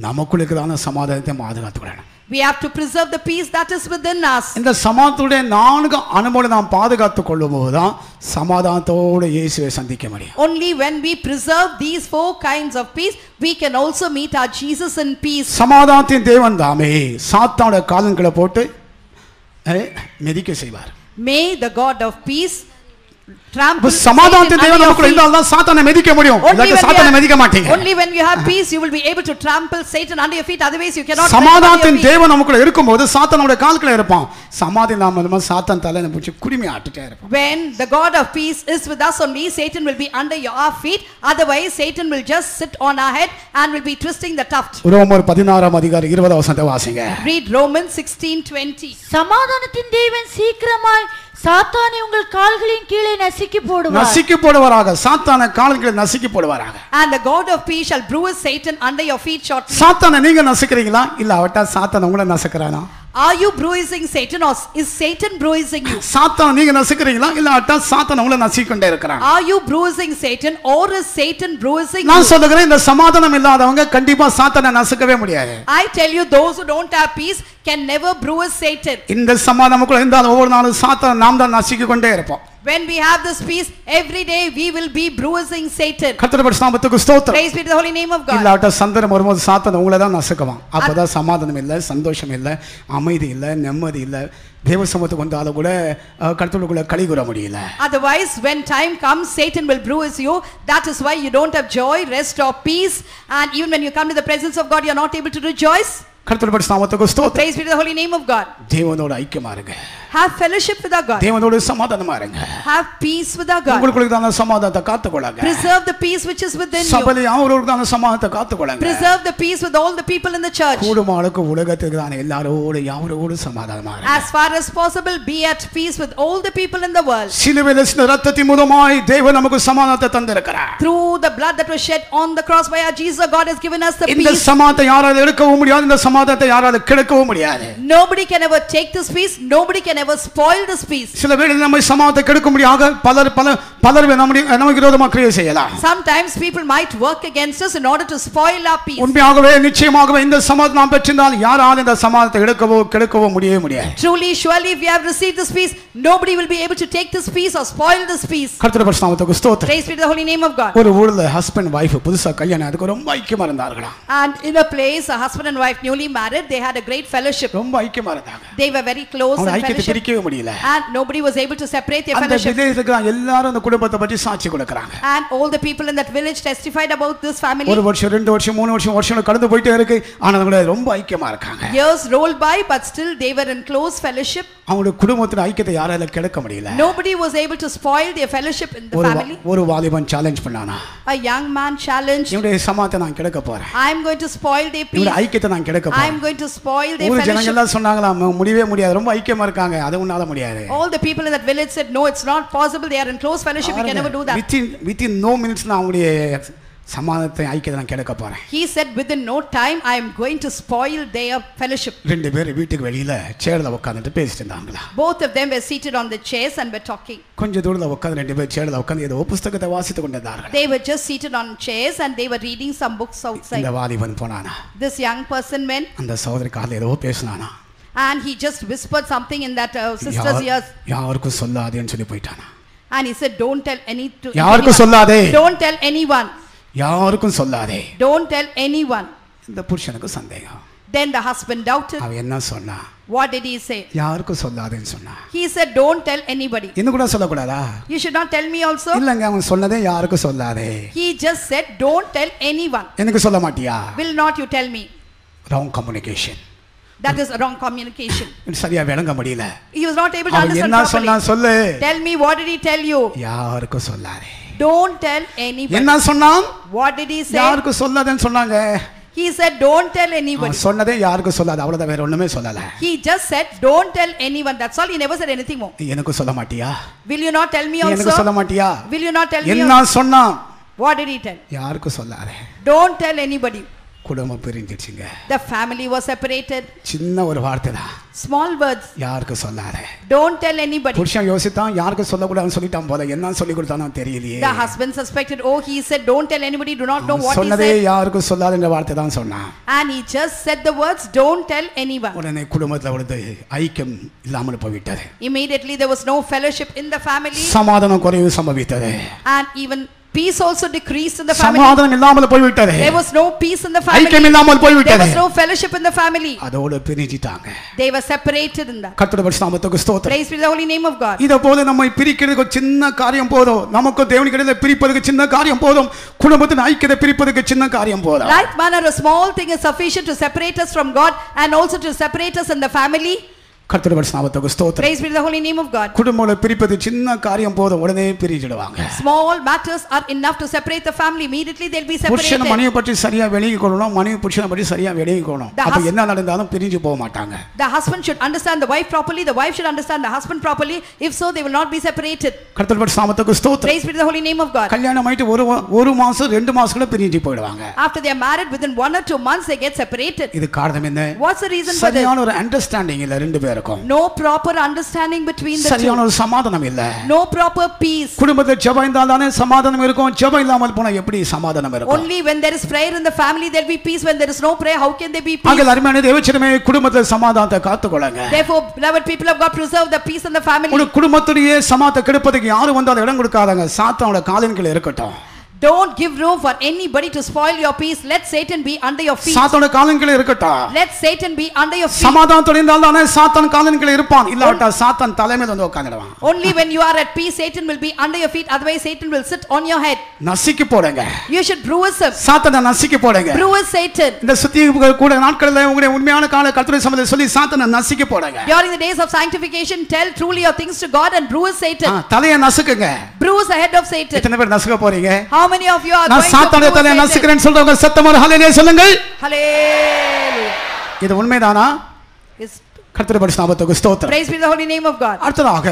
நமக்குள்ள இருக்கிற சமாதானத்தை பாதுகாத்துக்கணும். We have to preserve the peace that is within us. இந்த சமாதானத்துடைய 4 அனுபவங்களை நாம் பாதுகாத்துக் கொள்ளும்போது தான் சமாதானத்தோடு இயேசுவை சந்திக்க முடியும். Only when we preserve these 4 kinds of peace, we can also meet our Jesus in peace. சமாதானத்தின் தேவன் தாமே சாத்தானுடைய காலங்களை போட்டு மிதிக்க செய்வார். May the God of peace trample சமாதானத்தின் Satan தேவன் under your நமக்குள்ள feet. இருந்தால் தான் சாத்தானை மிதிக்க முடியும். இல்லைன்னா சாத்தானை மிதிக்க மாட்டீங்க. Only when you have peace, you will be able to trample Satan under your feet. Otherwise, you cannot. சமாதானத்தின் தேவன் நமக்குள்ள இருக்கும்போது சாத்தானுடைய கால்களை இருப்பான். சமாதானம் இல்லாம சாத்தான் தலையை பிடிச்சு குடிமை ஆட்டிட்டே இருப்பான். When the God of peace is with us only, Satan will be under our feet. Otherwise, Satan will just sit on our head and will be twisting the tuft. ரோமர் 16:20 வாசிங்க. Read Romans 16:20. சமாதானத்தின் தேவன் சீக்கிரமாய் சாத்தானை உங்கள் கால்களின் கீழே நசுக்கி போடுவார். நசுக்கி போடுவாராக. சாத்தானை கால்களை நசுக்கி போடுவாராக. And the God of peace shall bruise Satan under your feet shortly. சாத்தானை நீங்க நசுக்கிறீங்களா இல்ல அவட்ட சாத்தான் உங்களை நசுக்குறானா? Are you bruising Satan or is Satan bruising you? சாத்தானை நீங்க நசுக்கிறீங்களா இல்ல அவட்ட சாத்தான் உங்களை நசுக்கிட்டே இருக்கறான்? Are you bruising Satan or is Satan bruising you? நான் சொல்றேன் இந்த சமாதானம் இல்லாதவங்க கண்டிப்பா சாத்தானை நசுக்கவே முடியாது. I tell you, those who don't have peace can never bruise Satan. இந்த சமாதானமுக்குள்ள இருந்தால் ஒவ்வொரு நாளும் சாத்தான் நாம் தான் நசுக்கி கொண்டே இருப்போம். When we have this peace, every day we will be bruising Satan. கர்த்தருடைய பரிசுத்தத்துக்கு ஸ்தோத்திரம். Praise be to the holy name of God. இல்லாட்ட சந்தர்ப்பம் வரும்போது சாத்தான் உங்களை தான் நசுக்குவான். அப்பதான் சமாதானம் இல்லை, சந்தோஷம் இல்லை, அமைதி இல்லை, நிம்மதி இல்லை. தேவ சமூகத்துக்கு வந்தாலும் கூட கர்த்தருக்குள்ள களி கூற முடியல. Otherwise, when time comes, Satan will bruise you. That is why you don't have joy, rest or peace. And even when you come to the presence of God, you are not able to rejoice. கர்த்தருடைய பரிசுத்தத்துக்கு ஸ்தோத்திரம். Praise be to the holy name of God. தேவனோடு ஐக்கியமா இருங்க. Have fellowship with our God. தேவனோடு சமாதானமா இருங்க. Have peace with our God. உங்களுக்குள்ள சமாதானத்தை காத்துக்கொள்ளுங்க. Preserve the peace which is within you. சபையில அவரோடு சமாதானத்தை காத்துக்கொள்ளுங்க. Preserve the peace with all the people in the church. கூடுமாளுக்கு உலகத்துக்கு தான் எல்லாரோடு யாவரோடு சமாதானமா இருங்க. As far as possible, be at peace with all the people in the world. சிலுவையில் சிந்தின இரத்தத்தின் மூலமாய் தேவன் நமக்கு சமாதானத்தை தந்திருக்கிறார். Through the blood that was shed on the cross by our Jesus, God has given us the இந்த peace. சமாதானத்தை யாரால எடுக்கவும் முடியாது, இந்த சமாதானத்தை யாரால கெடுக்கவும் முடியாது. Nobody can ever take this peace. Nobody can never spoil this peace. சில வேளையில் நம்ம சமாதானத்தை கெடுக்கும்படியாக பலர் நமக்கு விரோதமாக கிரியை செய்யலாம். Sometimes people might work against us in order to spoil our peace. உண்மையாகவே நிச்சயமாகவே இந்த சமாதானம் நாம் பெற்றிருந்தால் யாராலும் இந்த சமாதானத்தை கெடுக்கவோ முடியவே முடியாது. Truly, surely, if we have received this peace, nobody will be able to take this peace or spoil this peace. கர்த்தருடைய பரிசுத்த நாமத்துக்கு ஸ்தோத்திரம். Praise be to the holy name of God. ஒரு ஊர்ல ஹஸ்பண்ட் வைஃப் புதுசா கல்யாணம் அதுக்கு ரொம்ப ஐக்கியமா இருந்தார்களா. And in a place, a husband and wife newly married, they had a great fellowship. ரொம்ப ஐக்கியமா இருந்தாங்க. They were very close in ஐக்கியத்தை fellowship. பிரிக்கவே முடியல. And nobody was able to separate their அந்த fellowship. வில்லேஜ்ல எல்லாரும் அந்த குடும்பத்தை பற்றி சாட்சி கொடுக்கறாங்க. And all the people in that village testified about this family. ஒரு வருஷம் 2 வருஷம் 3 வருஷம் கடந்து போயிட்டே இருக்கு. ஆனா அவங்க ரொம்ப ஐக்கியமா இருக்காங்க. Years rolled by, but still they were in close fellowship. அவங்களுடைய குடும்பத்தின் ஐக்கியத்தை யாரால கெடுக்க முடியல. Nobody was able to spoil their fellowship in the family. ஒரு வாலிபன் சேலஞ்ச் பண்ணானா. A young man challenged. என்னுடைய சமாதானத்தை நான் கெடுக்க போறேன். I am going to spoil their peace. என்னுடைய ஐக்கியத்தை நான் கெடுக்க போறேன். I am going to spoil their ஊர் ஜனங்க fellowship. எல்லாம் சொன்னாங்களா முடியவே முடியாது ரொம்ப ஐக்கியமா இருக்காங்க அது உன்னால முடியாது. All the people in that village said no, it's not possible, they are in close fellowship, we can never do that. within no minutes நான் அவங்களுடைய சமாதானத்தை ஐக்கியத்தை நான் கெடுக்க போறேன். He said within no time I am going to spoil their fellowship. ரெண்டு பேர் வீட்டுக்கு வெளியில சேர்ல உட்கார்ந்துட்டு பேசிட்டு இருந்தாங்களா. Both of them were seated on the chairs and were talking. கொஞ்ச தூரத்துல உட்கார்ந்து ரெண்டு பேர் சேர்ல உட்கார்ந்து ஏதோ புத்தகத்தை வாசித்து கொண்டிருந்தார்கள். They were just seated on chairs and they were reading some books outside. இந்த வாலிபன் போனானா. This young person went. அந்த சகோதரி காதுல ஏதோ பேசினானா. And he just whispered something in that sister's ears. யாருக்கும் சொல்லாதேன்னு சொல்லி போய்ட்டானா. And he said don't tell anyone. யாருக்கும் சொல்லாதே. Don't tell anyone. யாருக்கும் சொல்லாதே. Don't tell anyone. இந்த புருஷனுக்கு சந்தேகம். Then the husband doubted. அவன் என்ன சொன்னா? What did he say? யாருக்கும் சொல்லாதேன்னு சொன்னா. He said don't tell anybody. என்ன கூட சொல்ல கூடாதா? You should not tell me also. இல்லங்க அவன் சொன்னதே யாருக்கும் சொல்லாதே. He just said don't tell anyone. எனக்கு சொல்ல மாட்டியா? Will not you tell me? Wrong communication. That is wrong communication. சரியா விளங்க முடியல. He was not able to understand என்ன சொன்னா properly. சொல்லு. Tell me, what did he tell you? யாருக்கும் சொல்லாதே. Don't tell anybody. என்ன சொன்னான்? What did he say? யாருக்கும் சொல்லாதேன்னு சொன்னாங்க. He said don't tell anybody. சொன்னதே யாருக்கும் சொல்லாத அவ்வளவுதான் வேற ஒண்ணுமே சொல்லல. He just said don't tell anyone. That's all. He never said anything more. எனக்கு சொல்ல மாட்டியா? Will you not tell me also? எனக்கு சொல்ல மாட்டியா? Will you not tell me? என்ன சொன்னான்? What did he tell? யாருக்கும் சொல்லாதே. Don't tell anybody. குடும்பம் பிரிஞ்சிடுச்சுங்க. The family was separated. சின்ன ஒரு வார்த்தை தான். Small words. யாருக்கும் சொல்லாதே. Don't tell anybody. புருஷன் யோசித்தான் யாருக்கும் சொல்லக்கூடாதுன்னு சொல்லிட்டான் போல என்ன சொல்லி கொடுத்தானோ தெரியலையே. The husband suspected, oh, he said don't tell anybody, do not know what he சொன்னதே said. யாருக்கும் சொல்லாதன்ற வார்த்தை தான் சொன்னான். And he just said the words don't tell anyone. உடனே குடும்பத்துல வந்து ஐக்கியம் இல்லாமல் போய்விட்டது. Immediately there was no fellowship in the family. சமாதானம் குறைவு சம்பவித்தது. And even peace also decreased in the family. சமாதானம் இல்லாமல் போய்விட்டது. There was no peace in the family. ஐக்கியம் இல்லாமல் போய்விட்டது. There was no fellowship in the family. அதோட பிரிஞ்சிட்டாங்க. They were separated in that. கர்த்தருடைய பரிசுத்த நாமத்துக்கு ஸ்தோத்திரம். Praise be to the holy name of God. இத போல நம்மை பிரிக்கிறதுக்கு சின்ன காரியம் போதும். நமக்கு தேவனுக்கு இடையில பிரிப்பதற்கு சின்ன காரியம் போதும். குடும்பத்தின் ஐக்கியத்தை பிரிப்பதற்கு சின்ன காரியம் போதும். Like manner a small thing is sufficient to separate us from God and also to separate us in the family. கர்த்தருடைய பரிசுத்த நாமத்துக்கு ஸ்தோத்திரம். Praise be to the holy name of God. குடும்பங்களை பிரிப்பது சின்ன காரியம் போதும் உடனே பிரிஞ்சிடுவாங்க. Small matters are enough to separate the family. Immediately they'll be separated. புருஷன் மனைவியை பற்றி சரியா விளங்கிக் கொள்ளணும். மனைவி புருஷனை பற்றி சரியா விளங்கிக் கொள்ளணும். அப்ப என்ன நடந்தாலும் பிரிஞ்சு போக மாட்டாங்க. The husband should understand the wife properly. The wife should understand the husband properly. If so, they will not be separated. கர்த்தருடைய பரிசுத்த நாமத்துக்கு ஸ்தோத்திரம். Praise be to the holy name of God. கல்யாணம் ஆயிட்டு ஒரு மாசம் 2 மாசம் கூட பிரிஞ்சு போயிடுவாங்க. After they are married, within 1 or 2 months they get separated. இது காரணம் என்ன? What's the reason for this? சரியான ஒரு அண்டர்ஸ்டாண்டிங் இல்ல ரெண்டு பேருக்கும். No proper understanding between the சரியான two. ஒரு சமாதானம் இல்ல. No proper peace. குடும்பத்துல ஜெபம் இருந்தால்தானே சமாதானம் இருக்கும். ஜெபம் இல்லாமல் போனா எப்படி சமாதானம் இருக்கும்? Only when there is prayer in the family there will be peace. When there is no prayer, how can there be peace? ஆக அருமையான தேவச்சனமே குடும்பத்துல சமாதானத்தை காத்துக்கொள்ளுங்க. Therefore, beloved people of God, preserve the peace in the family. ஒரு குடும்பத்துடைய சமாதானத்தை கெடுப்பதற்கு யாரும் வந்தாலும் இடம் கொடுக்காதங்க. சாத்தானோட காலின் கீழ இருக்கட்டும். Don't give room for anybody to spoil your peace. Let Satan be under your feet. சாத்தானோட காலின் கீழ இருக்கட்டும். Let Satan be under your feet. சமாதானத்தோட இருந்தால்தானே சாத்தான் காலின் கீழ இருப்பான். இல்லாட்டா சாத்தான் தலைமையில வந்து உட்கார்ந்துடுவான். Only when you are at peace, Satan will be under your feet. Otherwise, Satan will sit on your head. நசுக்கி போடுங்க. You should bruise him. சாத்தானை நசுக்கி போடுங்க. Bruise Satan. இந்த சுத்தி கூட நாட்களில் உங்களுடைய உண்மையான கால கர்த்தருடைய சமூகத்தை சொல்லி சாத்தானை நசுக்கி போடுங்க. During the days of sanctification, tell truly your things to God and bruise Satan. தலையை நசுக்குங்க. Bruise the head of Satan. எத்தனை பேர் நசுக்க போறீங்க? How many of you are going சாத்தானுடைய தலையை நசுக்குறேன்னு சொல்றவங்க சத்தமா ஹல்லேலூயா சொல்லுங்கள். Hallelujah. இது உண்மைதானா? Is கர்த்தருடைய பரிசுத்த நாமத்துக்கு ஸ்தோத்திரம். Praise be the holy name of God. அடுத்ததாக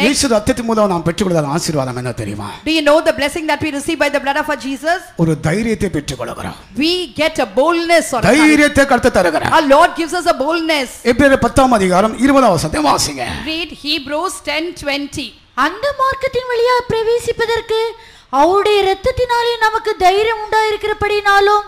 இயேசு ரத்தத்தின் மூலம் நாம் பெற்றுக்கொள்ளுகிற ஆசீர்வாதம் என்ன தெரியுமா? Do you know the blessing that we receive by the blood of our Jesus? ஒரு தைரியத்தை பெற்றுக்கொள்கிறோம். We get a boldness or தைரியத்தை கர்த்தர் தருகிறார். our Lord gives us a boldness. எபிரேயர் 10ஆம் அதிகாரம் 20ஆம் வசனத்தை வாசிங்க. Read Hebrews 10:20. அந்த மார்க்கத்தின் வழியாக பிரவேசிப்பதற்கு அவருடைய இரத்தத்தினாலே நமக்கு தைரியம் உண்டாயிருக்கிறபடினாலும்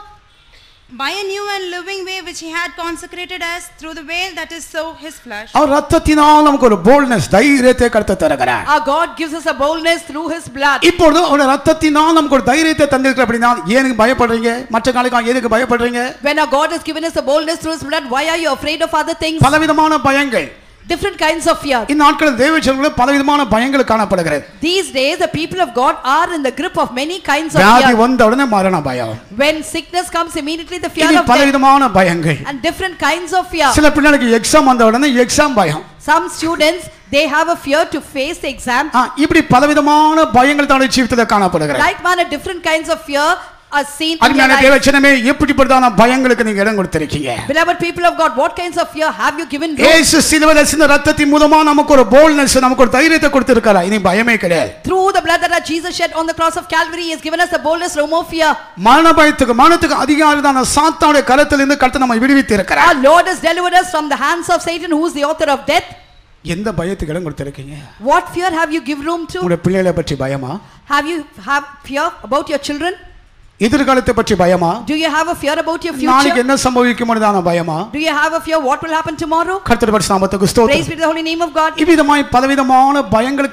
By a new and living way which he had consecrated us through the way that is so his flesh. அவர் ரத்தத்தினால் நமக்கு ஒரு boldness தைரியத்தை கர்த்தர் தருகிறார். Our God gives us a boldness through his blood. இப்பொழுது அவர் ரத்தத்தினால் நமக்கு ஒரு தைரியத்தை தந்திருக்கிறார் அப்படினா ஏனுக்கு பயப்படுறீங்க? மற்ற காரியங்களுக்கு எதுக்கு பயப்படுறீங்க? When our God has given us a boldness through his blood, why are you afraid of other things? பலவிதமான பயங்கள். Different kinds of fear. இந்த நாட்களில் தேவஜனங்களுக்கு பலவிதமான பயங்கள் காணப்படுகிறது. These days the people of God are in the grip of many kinds of வியாதி fear. வந்த உடனே மரண பயம். When sickness comes, immediately the fear இது of death பலவிதமான பயங்கள். and different kinds of fear. சில பிள்ளைகளுக்கு எக்ஸாம் வந்த உடனே எக்ஸாம் பயம். Some students, they have a fear to face the exam. இப்படி பலவிதமான பயங்கள் தன்னுடைய ஜீவிதத்தில் காணப்படுகிறது. Like manner different kinds of fear are seen in your அருமையான life. தேவஜனமே எப்படிப்பட்டதான பயங்களுக்கு நீங்க இடம் கொடுத்திருக்கீங்க? Beloved people of God, what kinds of fear have you given room? இயேசு சிலுவையில் சிந்த ரத்தத்தின் மூலமா நமக்கு ஒரு boldness, நமக்கு ஒரு தைரியத்தை கொடுத்திருக்கிறார். இனி பயமே கிடையாது. Through the blood that Jesus shed on the cross of Calvary, he has given us the boldness, no more fear. மரணத்துக்கு அதிகாரியான சாத்தானுடைய கரத்திலிருந்து கர்த்தர் நம்மை விடுவித்து இருக்கிறார். Our Lord has delivered us from the hands of Satan, who is the author of death. எந்த பயத்துக்கு இடம் கொடுத்திருக்கீங்க? What fear have you given room to? உங்களுடைய பிள்ளைகளை பற்றி பயமா? Have you fear about your children? எதிர்காலத்தை பற்றி பயமா? Do you have a fear about your நாளைக்கு future? என்ன சம்பவிக்கும்ன்றதான பயமா? Do you have a fear what will happen tomorrow? கர்த்தருடைய பரிசுத்த நாமத்துக்கு Praise ஸ்தோத்திரம். be to the holy name of God. இவ்விதமாய் பலவிதமான பயங்கள்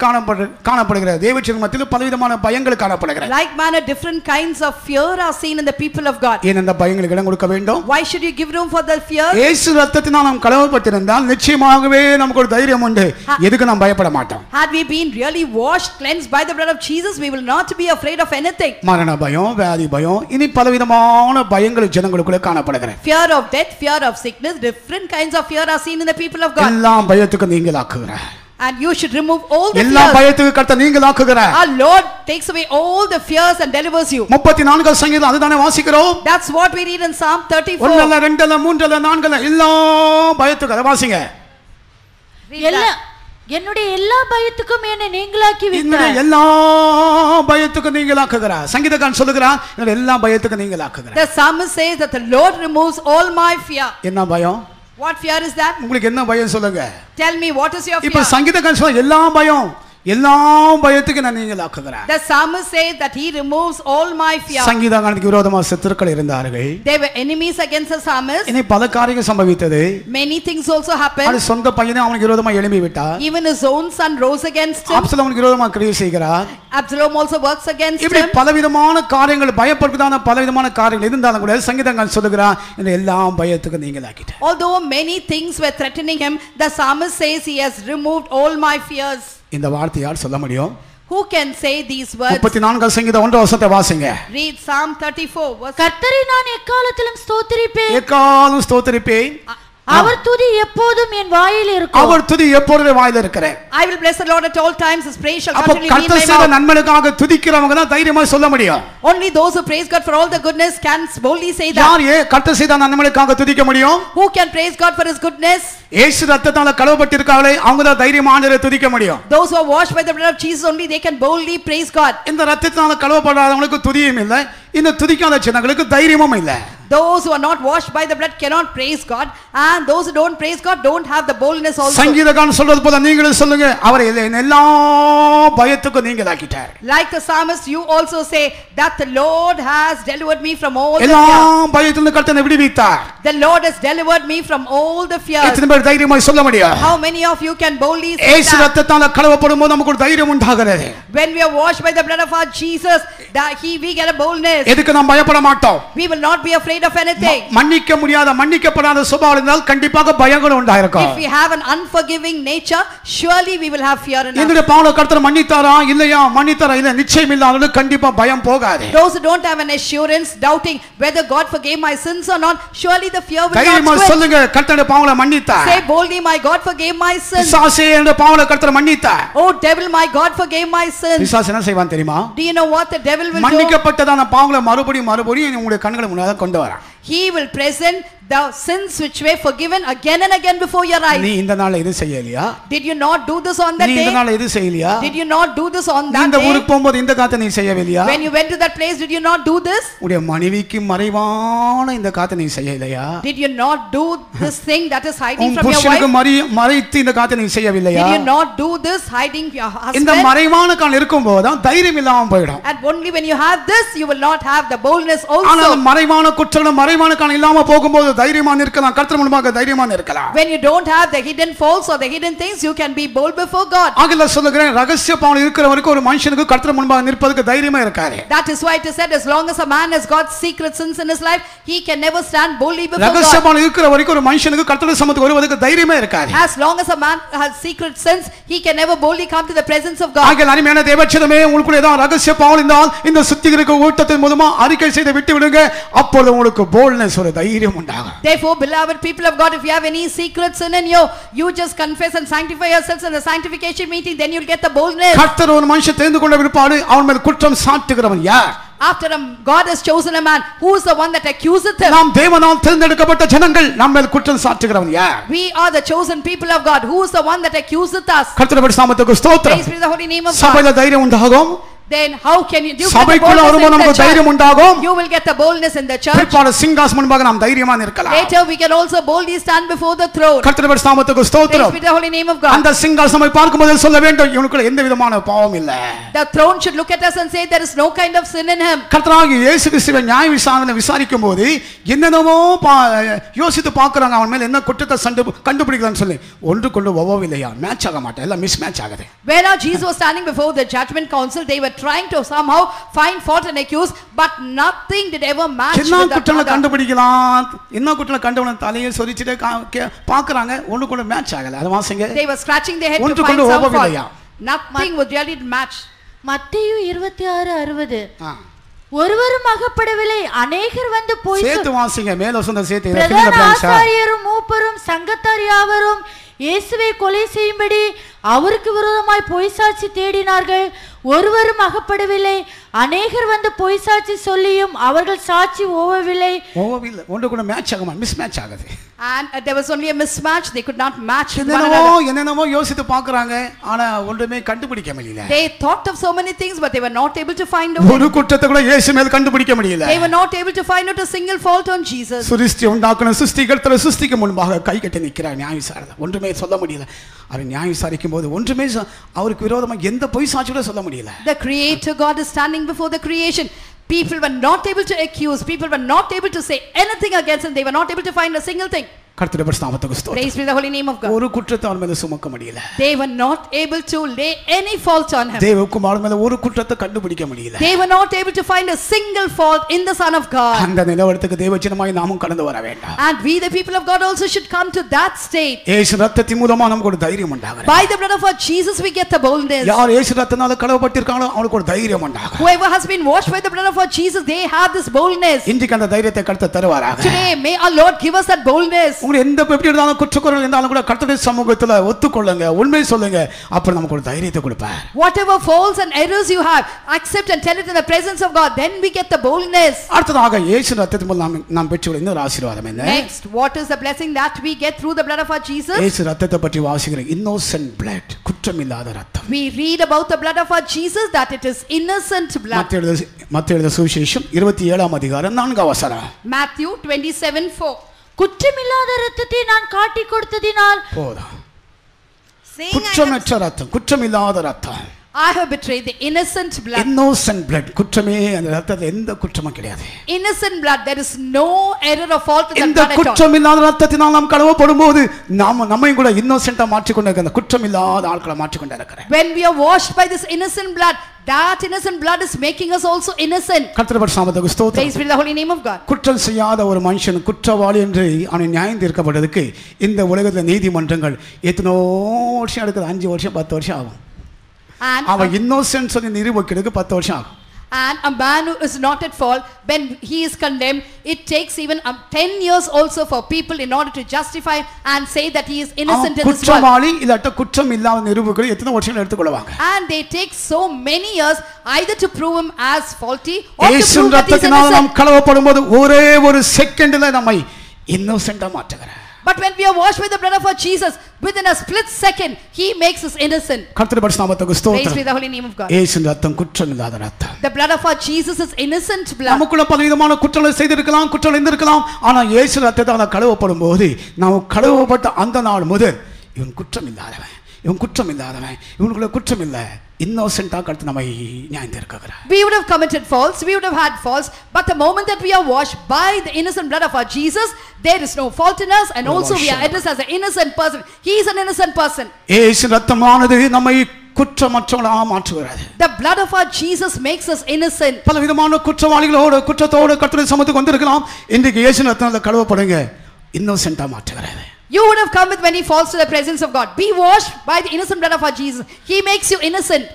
காணப்படுகிறது. தேவஜனங்கள் மத்தியில் பலவிதமான பயங்கள் காணப்படுகிறது. Like manner different kinds of fear are seen in the people of God. ஏன் இந்த பயங்களுக்கு இடம் கொடுக்க வேண்டும்? Why should you give room for the fear? இயேசு ரத்தத்தினால் நாம் கழுவப்பட்டிருந்தால் நிச்சயமாகவே நமக்கு ஒரு தைரியம் உண்டு. எதுக்கு நாம் பயப்பட மாட்டோம். Had we been really washed, cleansed by the blood of Jesus, we will not be afraid of anything. மரண பயம், வியாதி பயம், இனி பலவிதமான பயங்கள் ஜனங்களுக்குள்ள காணப்படுகிறது. Fear of death, fear of sickness, different kinds of fear are seen in the people of God. எல்லா பயத்துக்கு நீங்களாக்குகிறார். And you should remove all the எல்லா fears. பயத்துக்கு கர்த்தர் நீங்களாக்குகிறார். Our Lord takes away all the fears and delivers you. 34 சங்கீதம் அதுதானே வாசிக்கிறோம். That's what we read in Psalm 34. 1 2 3 4 எல்லா பயத்துக்கு அதை வாசிங்க. என்னுடைய எல்லா பயத்துக்கும் என்னை நீங்களாக்கி விட்டார். எல்லா பயத்துக்கு நீங்களாக்குகிறார். சங்கீதக்காரன் சொல்லுகிறான் எல்லா பயத்துக்கு நீங்களாக்குகிறார். The psalmist says that the Lord removes all my fear. என்ன பயம்? What fear is that? உங்களுக்கு என்ன பயம் சொல்லுங்க. Tell me, what is your fear? இப்ப சங்கீதக்காரன் சொல்ல எல்லா பயம் எல்லா பயத்துக்கு நான் நீங்களாக்குகிறார். The psalmist says that he removes all my fear. சங்கீதக்காரனுக்கு விரோதமாக சத்துருக்கள் இருந்தார்கள். They were enemies against the psalmist. இனி பல காரியங்கள் சம்பவித்தது. Many things also happened. அது சொந்த பையனே அவனுக்கு விரோதமாக எழும்பி விட்டார். Even his own son rose against him. அப்சலோமுக்கு விரோதமாக கிரியை செய்கிறார். Absalom also works against இப்படி him. பலவிதமான காரியங்கள் பயப்படுவதான பலவிதமான காரியங்கள் இருந்தாலும் கூட சங்கீதக்காரன் சொல்லுகிறான் இந்த எல்லா பயத்துக்கு நீங்களாக்கிட்டார். Although many things were threatening him, the psalmist says he has removed all my fears. இந்த வார்த்தை யார் சொல்ல முடியும்? Who can say these words? 34 சங்கீதம் 1 வசனத்தை வாசிங்க. Read Psalm 34 verse. கர்த்தரை நான் எக்காலத்திலும் ஸ்தோத்திரிப்பேன். எக்காலம் ஸ்தோத்திரிப்பேன். அவர் துதி எப்போதும் என் வாயில் இருக்கும். அவர் துதி எப்பொழுதும் வாயில இருக்கிறார். I will bless the Lord at all times. His praise shall அப்ப continually be in கர்த்தர் my செய்த mouth. நன்மைகளுக்காக துதிக்கிறவங்க தான் தைரியமா சொல்ல முடியும். Only those who praise God for all the goodness can boldly say that. யார் கர்த்தர் செய்த நன்மைகளுக்காக துதிக்க முடியும்? Who can praise God for his goodness? இயேசு ரத்தத்தால கழுவப்பட்டிருக்காங்களே அவங்க தான் தைரியமா ஆண்டவரை துதிக்க முடியும். Those who are washed by the blood of Jesus, only they can boldly praise God. இந்த ரத்தத்தால கழுவப்படாதவங்களுக்கு துதியும் இல்லை, இந்த துதிக்காத ஜனங்களுக்கு தைரியமும் இல்லை. Those who are not washed by the blood cannot praise God, and those who don't praise God don't have the boldness also. சங்கீதக்காரன் சொல்றது போல நீங்களும் சொல்லுங்க அவரை எல்லா பயத்துக்கும் நீங்களாக்கிட்டார். Like the psalmist, you also say that the Lord has delivered me from all the எல்லா fear. பயத்திலிருந்து கர்த்தர் விடுவித்தார். The Lord has delivered me from all the fears. எத்தனை பேர் தைரியமா சொல்ல முடியும்? How many of you can boldly say இயேசு that? ரத்தத்தால கழுவப்படும்போது நமக்கு ஒரு தைரியம் உண்டாகிறது. When we are washed by the blood of our Jesus, that we get a boldness. எதுக்கு நாம் பயப்பட மாட்டோம்? We will not be afraid of anything. மன்னிக்க முடியாத மன்னிக்கப்படாத சுபாவம் இருந்தால் கண்டிப்பாக பயங்கள் உண்டாயிருக்கும். If we have an unforgiving nature, surely we will have fear in us. இந்த பாவல கர்த்தர் மன்னித்தாரா இல்லையா மன்னித்தாரா இல்ல நிச்சயம் இல்லாதவங்களுக்கு கண்டிப்பா பயம் போகாது. Those who don't have an assurance, doubting whether God forgave my sins or not, surely the fear will தைரியமா not quit. சொல்லுங்க கர்த்தருடைய பாவங்களை மன்னித்தார். Say boldly, my God forgave my sins. பிசாசே என்னுடைய பாவங்களை கர்த்தர் மன்னித்தார். Oh devil, my God forgave my sins. பிசாசு என்ன செய்வான் தெரியுமா? Do you know what the devil will do? மன்னிக்கப்பட்டதான பாவங்களை மறுபடியும் உங்களுடைய கண்களுக்கு முன்னால கொண்டு வரான். he will present the sins which were forgiven again and again before your eyes. நீ இந்த நாள்ல இது செய்யலையா? Did you not do this on that நீ இந்த day? நாள்ல இது செய்யலையா? Did you not do this on that இந்த day? ஊருக்கு போகும்போது இந்த காத்தை நீ செய்யவில்லையா? When you went to that place, did you not do this? உடைய மனைவிக்கு மறைவான இந்த காத்தை நீ செய்யலையா? Did you not do this thing that is hiding உன் from your புருஷனுக்கு wife? மறைத்து இந்த காத்தை நீ செய்யவில்லையா? Did you not do this hiding your இந்த husband? மறைவான கால் இருக்கும்போது தான் தைரியம் இல்லாம போயிடும். And only when you have this, you will not have the boldness ஆனால் also. மறைவான குற்றங்களும் மறைவான கால் இல்லாம போகும்போது தைரியமா இருக்கலாம். கர்த்தர் முன்பாக தைரியமா இருக்கலாம். When you don't have the hidden faults or the hidden things, you can be bold before God. ஆகல சொல்லுகிறேன், ரகசிய பாவம் இருக்கிற வரைக்கும் ஒரு மனுஷனுக்கு கர்த்தர் முன்பாக நிற்பதற்கு தைரியமா இருக்காது. That is why it is said, as long as a man has got secret sins in his life, he can never stand boldly before ரகசிய God. பாவம் இருக்கிற வரைக்கும் ஒரு மனுஷனுக்கு கர்த்தருடைய சமூகத்துக்கு வருவதற்கு தைரியமா இருக்காது. As long as a man has secret sins, he can never boldly come to the presence of God. ஆகல அருமையான தேவச்சனமே, உங்களுக்கு ஏதாவது ரகசிய பாவம் இருந்தால் இந்த சுத்திகரிக்க ஊட்டத்தின் மூலமா அறிக்கை செய்து விட்டு விடுங்க. அப்பொழுது உங்களுக்கு போல்ட்னஸ், ஒரு தைரியம் உண்டாகும். Therefore, beloved people of God, if you have any secret sin in you, you just confess and sanctify yourselves in the sanctification meeting, then you'll get the boldness. கர்த்தர் ஒரு மனுஷன் தெரிந்து கொண்ட விருப்பாடு அவன் மேல் குற்றம் சாட்டுகிறவன் யார்? After God has chosen a man, who is the one that accuseth him? நாம் தேவனால் தேர்ந்தெடுக்கப்பட்ட ஜனங்கள் நம்ம மேல் குற்றம் சாட்டுகிறவன் யார்? We are the chosen people of God. Who is the one that accuseth us? கர்த்தருடைய நாமத்துக்கு ஸ்தோத்திரம். Praise be the holy name of God. சபையில தைரியம் உண்டாகும். Then how can you do சபைக்குள்ள வரும்போது நமக்கு தைரியம் உண்டாகும். You will get the boldness in the church. பிற்பாடு சிங்காசனம் முன்பாக நாம் தைரியமா நிற்கலாம். Later we can also boldly stand before the throne. கர்த்தருடைய நாமத்துக்கு ஸ்தோத்திரம். Praise be the holy name of God. அந்த சிங்காசனத்தை பார்க்கும்போது சொல்ல வேண்டும், இவனுக்குள்ள எந்த விதமான பாவம் இல்ல. The throne should look at us and say there is no kind of sin in him. கர்த்தராகிய இயேசு கிறிஸ்துவை நியாய விசாரணை விசாரிக்கும்போது என்னென்னமோ யோசித்து பார்க்கறாங்க, அவன் மேல என்ன குற்றத்தை கண்டுபிடிக்கலாம்னு சொல்லி ஒன்றுக்கொண்டு ஒவ்வொருவில்லையா மேட்ச் ஆக மாட்டேன், எல்லாம் மிஸ் மேட்ச் ஆகுது. When Jesus was standing before the judgment council, they were trying to somehow find fault and accuse, but nothing did ever match with என்ன the குற்றங்களை other. கண்டுபிடிக்கலாம், என்ன குற்றங்களை கண்டுபிடிக்கலாம் தலையை சொரிச்சிட்டு பார்க்கறாங்க, ஒன்றுக்கொண்டு மேட்ச் ஆகல. அது வாசிங்க. They were scratching their head to ஒன்றுக்கொண்டு find some ஒவ்வொருவில்லையா. fault. Nothing would really match. மத்தேயு 26:60 ஒருவரும் அகப்படவில்லை, அநேகர் வந்து போய் சேர்த்து வாசிங்க, மேல சொந்த சேர்த்து. பிரதான ஆசாரியரும் மூப்பரும் சங்கத்தார் யாவரும் இயேசுவை கொலை செய்யும்படி அவருக்கு விரோதமாய் பொய் சாட்சி தேடினார்கள். ஒருவரும் அகப்படவில்லை, அநேகர் வந்து பொய் சாட்சி சொல்லியும் அவர்கள் சாட்சி ஓவவில்லை. ஒன்று கூட மேட்ச் ஆகுமா, மிஸ் மேட்ச் ஆகுது. And there was only a mismatch. They could not match with one another. என்னென்னமோ யோசித்து பார்க்கறாங்க, ஆனா ஒன்றுமே கண்டுபிடிக்க முடியல. They thought of so many things, but they were not able to find out. ஒரு குற்றத்தை கூட இயேசு மேல் கண்டுபிடிக்க முடியல. They were not able to find out a single fault on Jesus. சிருஷ்டி உண்டாக்குன சிருஷ்டிகர்த்தர் சிருஷ்டிக்கு முன்பாக கை கட்டி நிற்கிறார் நியாய விசாரணை. ஒன்றுமே சொல்ல முடியல. அவர் நியாய விசாரிக்கும் போது ஒன்றுமே அவருக்கு விரோதமாக எந்த பொய் சாட்சி கூட சொல்ல முடியல. The Creator God is standing before the creation. People were not able to accuse. People were not able to say anything against him. They were not able to find a single thing. கர்த்தருடைய நாமத்துக்கு ஸ்தோத்திரம். Praise be the holy name of God. ஒரு குற்றத்தை அவர் மேல சுமக்க முடியல. They were not able to lay any fault on him. தேவகுமாரன் மேல ஒரு குற்றத்தை கண்டுபிடிக்க முடியல. They were not able to find a single fault in the Son of God. அந்த நிலவரத்துக்கு தேவஜனமாய் நாமும் கடந்து வர வேண்டும். And we the people of God also should come to that state. இயேசு ரத்தத்தின் மூலமா நமக்கு ஒரு தைரியம் உண்டாகும். By the blood of our Jesus we get the boldness. யார் இயேசு ரத்தத்தால கழுவப்பட்டிருக்காங்களோ அவங்களுக்கு ஒரு தைரியம் உண்டாகும். Whoever has been washed by the blood of our Jesus, they have this boldness. இன்றைக்கு அந்த தைரியத்தை கர்த்தர் தருவாராக. Today may our Lord give us that boldness. உங்களுக்கு எந்த எப்படி இருந்தாலும் குற்றக்குறள் இருந்தாலும் கூட கர்த்தருடைய சமூகத்துல ஒத்துக்கொள்ளுங்க, உண்மை சொல்லுங்க, அப்ப நமக்கு ஒரு தைரியத்தை கொடுப்பார். Whatever faults and errors you have, accept and tell it in the presence of God, then we get the boldness. அடுத்ததாக இயேசு ரத்தத்தின் மூலம் நாம் பெற்றுள்ள இன்னொரு ஆசீர்வாதம் என்ன? Next, what is the blessing that we get through the blood of our Jesus? இயேசு ரத்தத்தை பற்றி வாசிக்கிறோம், இன்னோசன்ட் பிளட், குற்றமில்லாத ரத்தம். We read about the blood of our Jesus, that it is innocent blood. மத்தேயு எழுதின சுவிசேஷம் 27ஆம் அதிகாரம் 4ஆம் வசனம். Matthew 27:4. குற்றமில்லாத இரத்தத்தை நான் காட்டி கொடுத்ததினால் போதும். குற்றமற்ற ரத்தம், குற்றமில்லாத ரத்தம். I have betrayed the innocent blood. Innocent blood. குற்றமே அந்த ரத்தத்துல எந்த குற்றமும் கிடையாது. Innocent blood, there is no error or fault in the இந்த blood at all. குற்றமில்லாத ரத்தத்தினால் நாம் கழுவப்படும்போது நம்மை கூட இன்னோசென்ட்டா மாற்றி கொண்டிருக்கிற அந்த குற்றமில்லாத ஆட்களை மாற்றி கொண்டிருக்கிறேன். When we are washed by this innocent blood, that innocent blood is making us also innocent. கர்த்தருடைய நாமத்துக்கு ஸ்தோத்திரம். Praise be the holy name of God. குற்றம் செய்யாத ஒரு மனுஷன் குற்றவாளி என்று அவனை நியாயம் தீர்க்கப்பட்டதுக்கு இந்த உலகத்துல நீதிமன்றங்கள் எத்தனோ வருஷம் எடுக்குது, 5 வருஷம் 10 வருஷம் ஆகும். அவன் இன்னோசென்ட் சொல்லி நிரூபிக்கிறதுக்கு 10 வருஷம் ஆகும். And a man who is not at fault, when he is condemned, it takes even 10 years also for people in order to justify and say that he is innocent in this world. குற்றவாளி இல்லாட்ட குற்றம் இல்லாத நிரூபிக்க எத்தனை வருஷங்கள் எடுத்துக்கொள்வாங்க. And they take so many years either to prove him as faulty or to இயேசு prove that he is ரத்தத்தினால் நாம் innocent. கழுவப்படும்போது ஒரே ஒரு செகண்ட்ல நம்மை இன்னோசென்ட்டா மாற்றுகிறார். But when we are washed with the blood of our Jesus, within a split second, he makes us innocent. கர்த்தருடைய பரிசுத்த நாமத்துக்கு Praise ஸ்தோத்திரம். be the holy name of God. இயேசு ரத்தம் குற்றம் இல்லாத ரத்தம். The blood of our Jesus is innocent blood. நமக்குள்ள பலவிதமான குற்றங்களை செய்திருக்கலாம், குற்றம் இருந்திருக்கலாம். ஆனா இயேசு ரத்தத்தால் கழுவப்படும் போது நாம் கழுவப்பட்ட அந்த நாள் முதல் இவன் குற்றம் இல்லாதவன், இவன் குற்றம் இல்லாதவன், இவனுக்குள்ள குற்றம் இல்லை, இன்னோசென்ட்டா கருத்து நம்மை நியாயந்திருக்கிறார். We would have committed faults, we would have had faults, but the moment that we are washed by the innocent blood of our Jesus, there is no fault in us, and also we are addressed as an innocent person. He is an innocent person. இயேசு ரத்தமானது நம்மை குற்றமற்றவர்களாக மாற்றுகிறது. The blood of our Jesus makes us innocent. பலவிதமான குற்றவாளிகளோடு குற்றத்தோடு கர்த்தருடைய சமூகத்துக்கு வந்திருக்கலாம். இன்றைக்கு இயேசு ரத்தத்தால் கழுவப்படுங்க, இன்னோசென்ட்டா மாற்றுகிறது. You would have come with when he falls to the presence of God. Be washed by the innocent blood of our Jesus. He makes you innocent.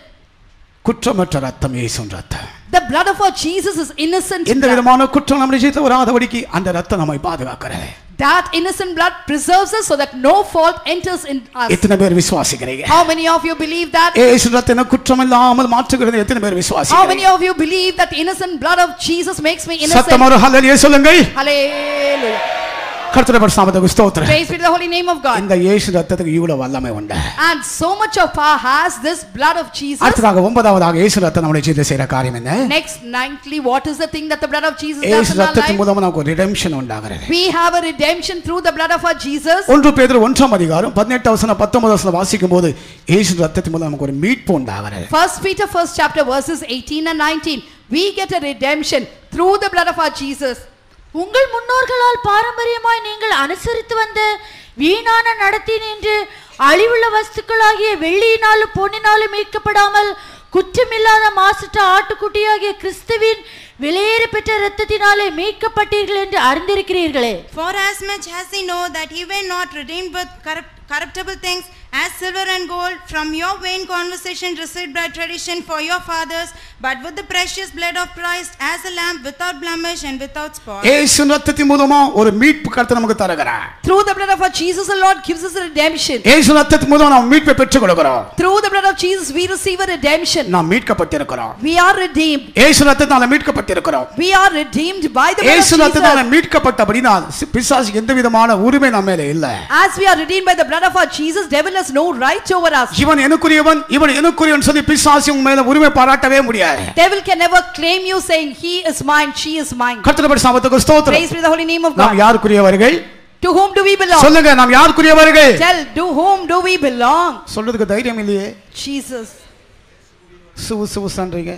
குற்றமற்ற ரத்தம் இயேசு ரத்தம். The blood of our Jesus is innocent எந்த blood. விதமான குற்றம் நம்முடைய ஜீவிதத்தில் வராதபடிக்கு அந்த ரத்தம் நம்மை பாதுகாக்கிறது. That innocent blood preserves us so that no fault enters in us. எத்தனை பேர் விசுவாசிக்கிறீங்க? How many of you believe that? இயேசு ரத்தம் குற்றம் இல்லாமல் மாற்றுகிறது. எத்தனை பேர் How விசுவாசிக்கிறீங்க? many of you believe that the innocent blood of Jesus makes me innocent? சத்தமாக ஹல்லேலூயா சொல்லுங்கள். Hallelujah. கர்த்தருடைய பரிசுத்த நாமத்துக்கு ஸ்தோத்திரம். Praise be to the holy name of God. இந்த இயேசு ரத்தத்துக்கு இவ்வளவு வல்லமை உண்டு. And so much of power has this blood of Jesus. அடுத்ததாக ஒன்பதாவதாக இயேசு ரத்தம் நம்முடைய ஜீவிதத்தில் செய்யற காரியம் என்ன? Next, ninthly, what is the thing that the blood of Jesus does இயேசு in our ரத்தத்தின் life? மூலமா நமக்கு ரிடெம்ஷன் உண்டாகிறது. We have a redemption through the blood of our Jesus. 1 பேதுரு 1ஆம் அதிகாரம் 18 வசனம் 19 வசனம் வாசிக்கும்போது இயேசு ரத்தத்தின் மூலம் நமக்கு ஒரு மீட்பு உண்டாகிறது. 1 Peter 1st chapter verses 18 and 19. We get a redemption through the blood of our Jesus. உங்கள் முன்னோர்களால் பாரம்பரியமாய் நீங்கள் அனுசரித்து வந்த வீணான நடத்தினின்று அழிவுள்ள வஸ்துக்களாகிய வெள்ளியினாலும் பொன்னினாலும் மீட்கப்படாமல் குற்றமில்லாத மாசற்ற ஆட்டுக்குட்டியாகிய கிறிஸ்துவின் விலையேற பெற்ற இரத்தத்தினாலே மீட்கப்பட்டீர்கள் என்று அறிந்திருக்கிறீர்களே. For as much as ye know that ye were not redeemed with corruptible things as silver and gold from your vain conversation received by tradition for your fathers, but with the precious blood of Christ as a lamb without blemish and without spot. இயேசு ரத்தத்தின் மூலமா ஒரு மீட்பு கர்த்தர் நமக்கு தருகிறார். Through the blood of our Jesus, the Lord gives us a redemption. இயேசு ரத்தத்தின் மூலமா நாம் மீட்பை பெற்றுக்கொள்கிறோம். Through the blood of Jesus, we receive a redemption. நாம் மீட்கப்பட்டிருக்கிறோம். We are redeemed. இயேசு ரத்தத்தால் மீட்கப்பட்டிருக்கிறோம். We are redeemed by the blood of இயேசு ரத்தத்தால் Jesus. மீட்கப்பட்டபடியால் பிசாசுக்கு எந்த விதமான உரிமை நம்ம மேல இல்ல. As we are redeemed by the blood of our Jesus, devil has no right over us. இவன் எனக்குரியவன், இவன் எனக்குரியவன் சொல்லி பிசாசு உங்க மேல உரிமை பாராட்டவே முடியாது. Devil can never claim you saying he is mine, she is mine. கர்த்தருடைய பரிசுத்த நாமத்துக்கு ஸ்தோத்திரம். Praise be the holy name of நாம் God. யாருக்குரியவர்கள்? To whom do we belong? சொல்லுங்க, நாம் யாருக்குரியவர்கள்? Tell, to whom do we belong? சொல்றதுக்கு தைரியம் இல்லையே. Jesus. சுவுசுன்றீங்க.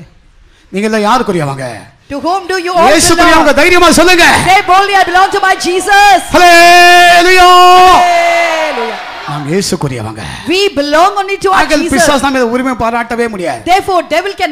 நீங்க எல்லாம் யாருக்குரியவங்க? To whom do you all இயேசுக்குரியவங்க. belong? தைரியமா சொல்லுங்க. Say boldly, I belong to my Jesus. Hallelujah. Hallelujah. நாம் இயேசுக்குரியவங்க. We belong only to our ஆகவே Jesus. பிசாசு நம்ம மேல உரிமை பாராட்டவே முடியாது. Therefore, devil can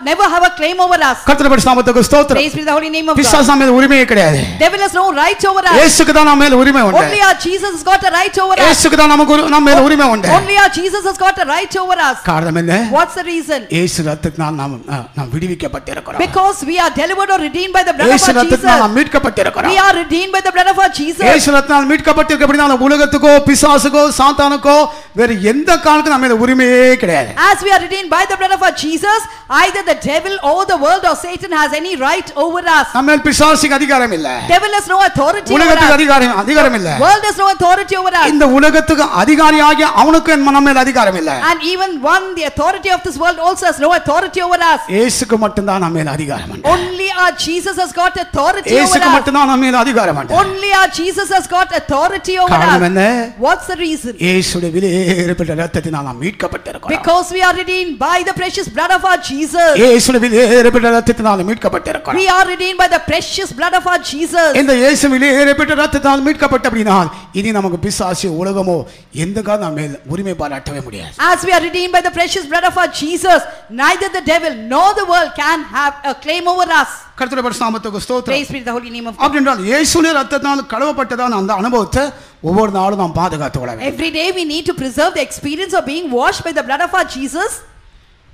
never have a claim over us. கர்த்தருடைய பரிசுத்த நாமத்துக்கு ஸ்தோத்திரம். Praise be the holy name of God. பிசாசு நம்ம மேல உரிமையே கிடையாது. Devil has no right over us. இயேசுக்கு தான் நம்ம மேல உரிமை உண்டு. Only our Jesus has got a right over us. இயேசுக்கு தான் நமக்கு நம்ம மேல உரிமை உண்டு. Only our Jesus has got a right over us. காரணம் என்ன? What's the reason? இயேசு ரத்தத்தினால் நாம் விடுவிக்கப்பட்டிருக்கிறோம். Because we are delivered or redeemed by the blood of இயேசு our ரத்தத்தினால் நாம் Jesus. மீட்கப்பட்டிருக்கிறோம். We are redeemed by the blood of our Jesus. இயேசு ரத்தத்தினால் மீட்கப்பட்டிருக்கிறபடியால் உலகத்துக்கோ பிசாசுக்கோ சாத்தானுக்கோ வேற எந்த காரணத்துக்கும் நம்ம மேல உரிமையே கிடையாது. As we are redeemed by the blood of our Jesus, either the devil or the world or Satan has any right over us. நம்ம மேல பிசாசுக்கு அதிகாரம் இல்ல. Devil has no authority over உலகத்துக்கு us. அதிகாரம் இல்ல. World has no authority over us. இந்த உலகத்துக்கு அதிகாரியாகிய அவனுக்கு நம்ம மேல அதிகாரம் இல்ல. And even one, the authority of this world also has no authority over us. இயேசுக்கு மட்டும் தான் நம்ம மேல அதிகாரம் உண்டு. Only our Jesus has got authority over இயேசுக்கு us. மட்டும் தான் நம்ம மேல அதிகாரம் உண்டு. Only our Jesus has got authority over காரணம் என்ன? us. What's the reason? இயேசுடைய விலையேறப்பட்ட இரத்தத்தினால் நாம் மீட்கப்பட்டிருக்கிறோம். Because we are redeemed by the precious blood of our Jesus. இயேசுடைய விலையேறப்பட்ட இரத்தத்தினால் மீட்கப்பட்டிருக்கிறோம். We are redeemed by the precious blood of our Jesus. இந்த இயேசு விலையேறப்பட்ட இரத்தத்தினால் மீட்கப்பட்டபடியால் இனி நமக்கு பிசாசு உலகமோ எந்த காரணம் நம்ம மேல் உரிமை பாராட்டவே முடியாது. As we are redeemed by the precious blood of our Jesus, neither the devil nor the world can have a claim over us. கர்த்தருடைய பரிசுத்த நாமத்துக்கு ஸ்தோத்திரம். Praise be to the holy name of God. அப்படின்றால் இயேசுடைய இரத்தத்தினால் கழுவப்பட்டதான அந்த அனுபவத்தை ஒவ்வொரு நாளும் நாம் பாதுகாத்து கொள்ள வேண்டும். Every day we need to preserve the experience of being washed by the blood of our Jesus.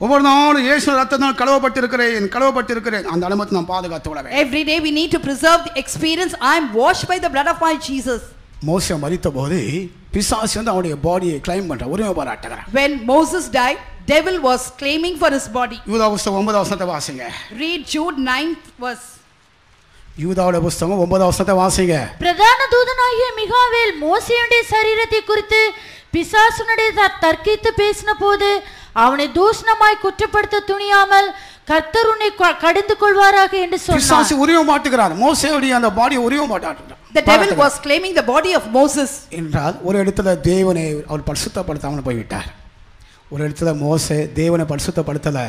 ஒவ்வொரு நாளும் இயேசு ரத்தத்தால் கழுவப்பட்டிருக்கிறேன் அந்த அனுபவத்தை நாம் பாதுகாத்து கொள்ள வேண்டும். Every day we need to preserve the experience. I am washed by the blood of my Jesus. மோசே மரித்தபோது பிசாசு வந்து அவருடைய பாடியை கிளைம் பண்றான், உரிமை பாராட்டுகிறான். When Moses died, devil was claiming for his body. யூதா புஸ்தகம் 9 வசனத்தை வாசிங்க. Read Jude 9th verse. யூதாவுடைய புஸ்தகம் 9 வசனத்தை வாசிங்க. பிரதான தூதனாகிய மிகாவேல் மோசேயுடைய சரீரத்தை குறித்து பிசாசுனுடைய தர்க்கித்து பேசின போது அவனை தூஷணமாய் குற்றப்படுத்த துணியாமல் கர்த்தர் உன்னை கடிந்து கொள்வாராக என்று சொன்னார். பிசாசு உரிமை மாட்டுகிறார், மோசேயுடைய அந்த பாடியை உரிமை மாட்டார். The devil was claiming the body of Moses. என்றால் ஒரு இடத்துல தேவனை அவர் பரிசுத்தப்படுத்தாமல் போய்விட்டார். ஒரு இடத்துல மோசே தேவனை பரிசுத்தப்படுத்தல.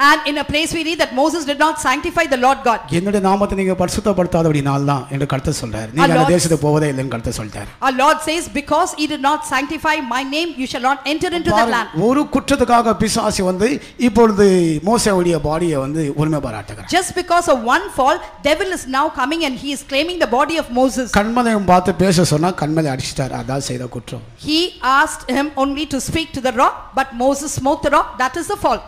And in a place we read that Moses did not sanctify the Lord God. என்னுடைய நாமத்தை நீங்க பரிசுத்தப்படுத்தாதபடினால தான் என்று கர்த்தர் சொல்றார். நீங்க அந்த தேசத்துக்கு போவதே இல்லைன்னு கர்த்தர் சொல்றார். Our Lord says, because he did not sanctify my name, you shall not enter into that land. ஒரு குற்றத்துக்காக பிசாசு வந்து இப்பொழுது மோசேவுடைய பாடியை வந்து உரிமை பாராட்டுகிறார். Just because of one fall, devil is now coming and he is claiming the body of Moses. கண்மலையும் பார்த்து பேச சொன்னா கண்மலை அடிச்சிட்டார், அதான் செய்த குற்றம். He asked him only to speak to the rock, but Moses smote the rock. That is the fault.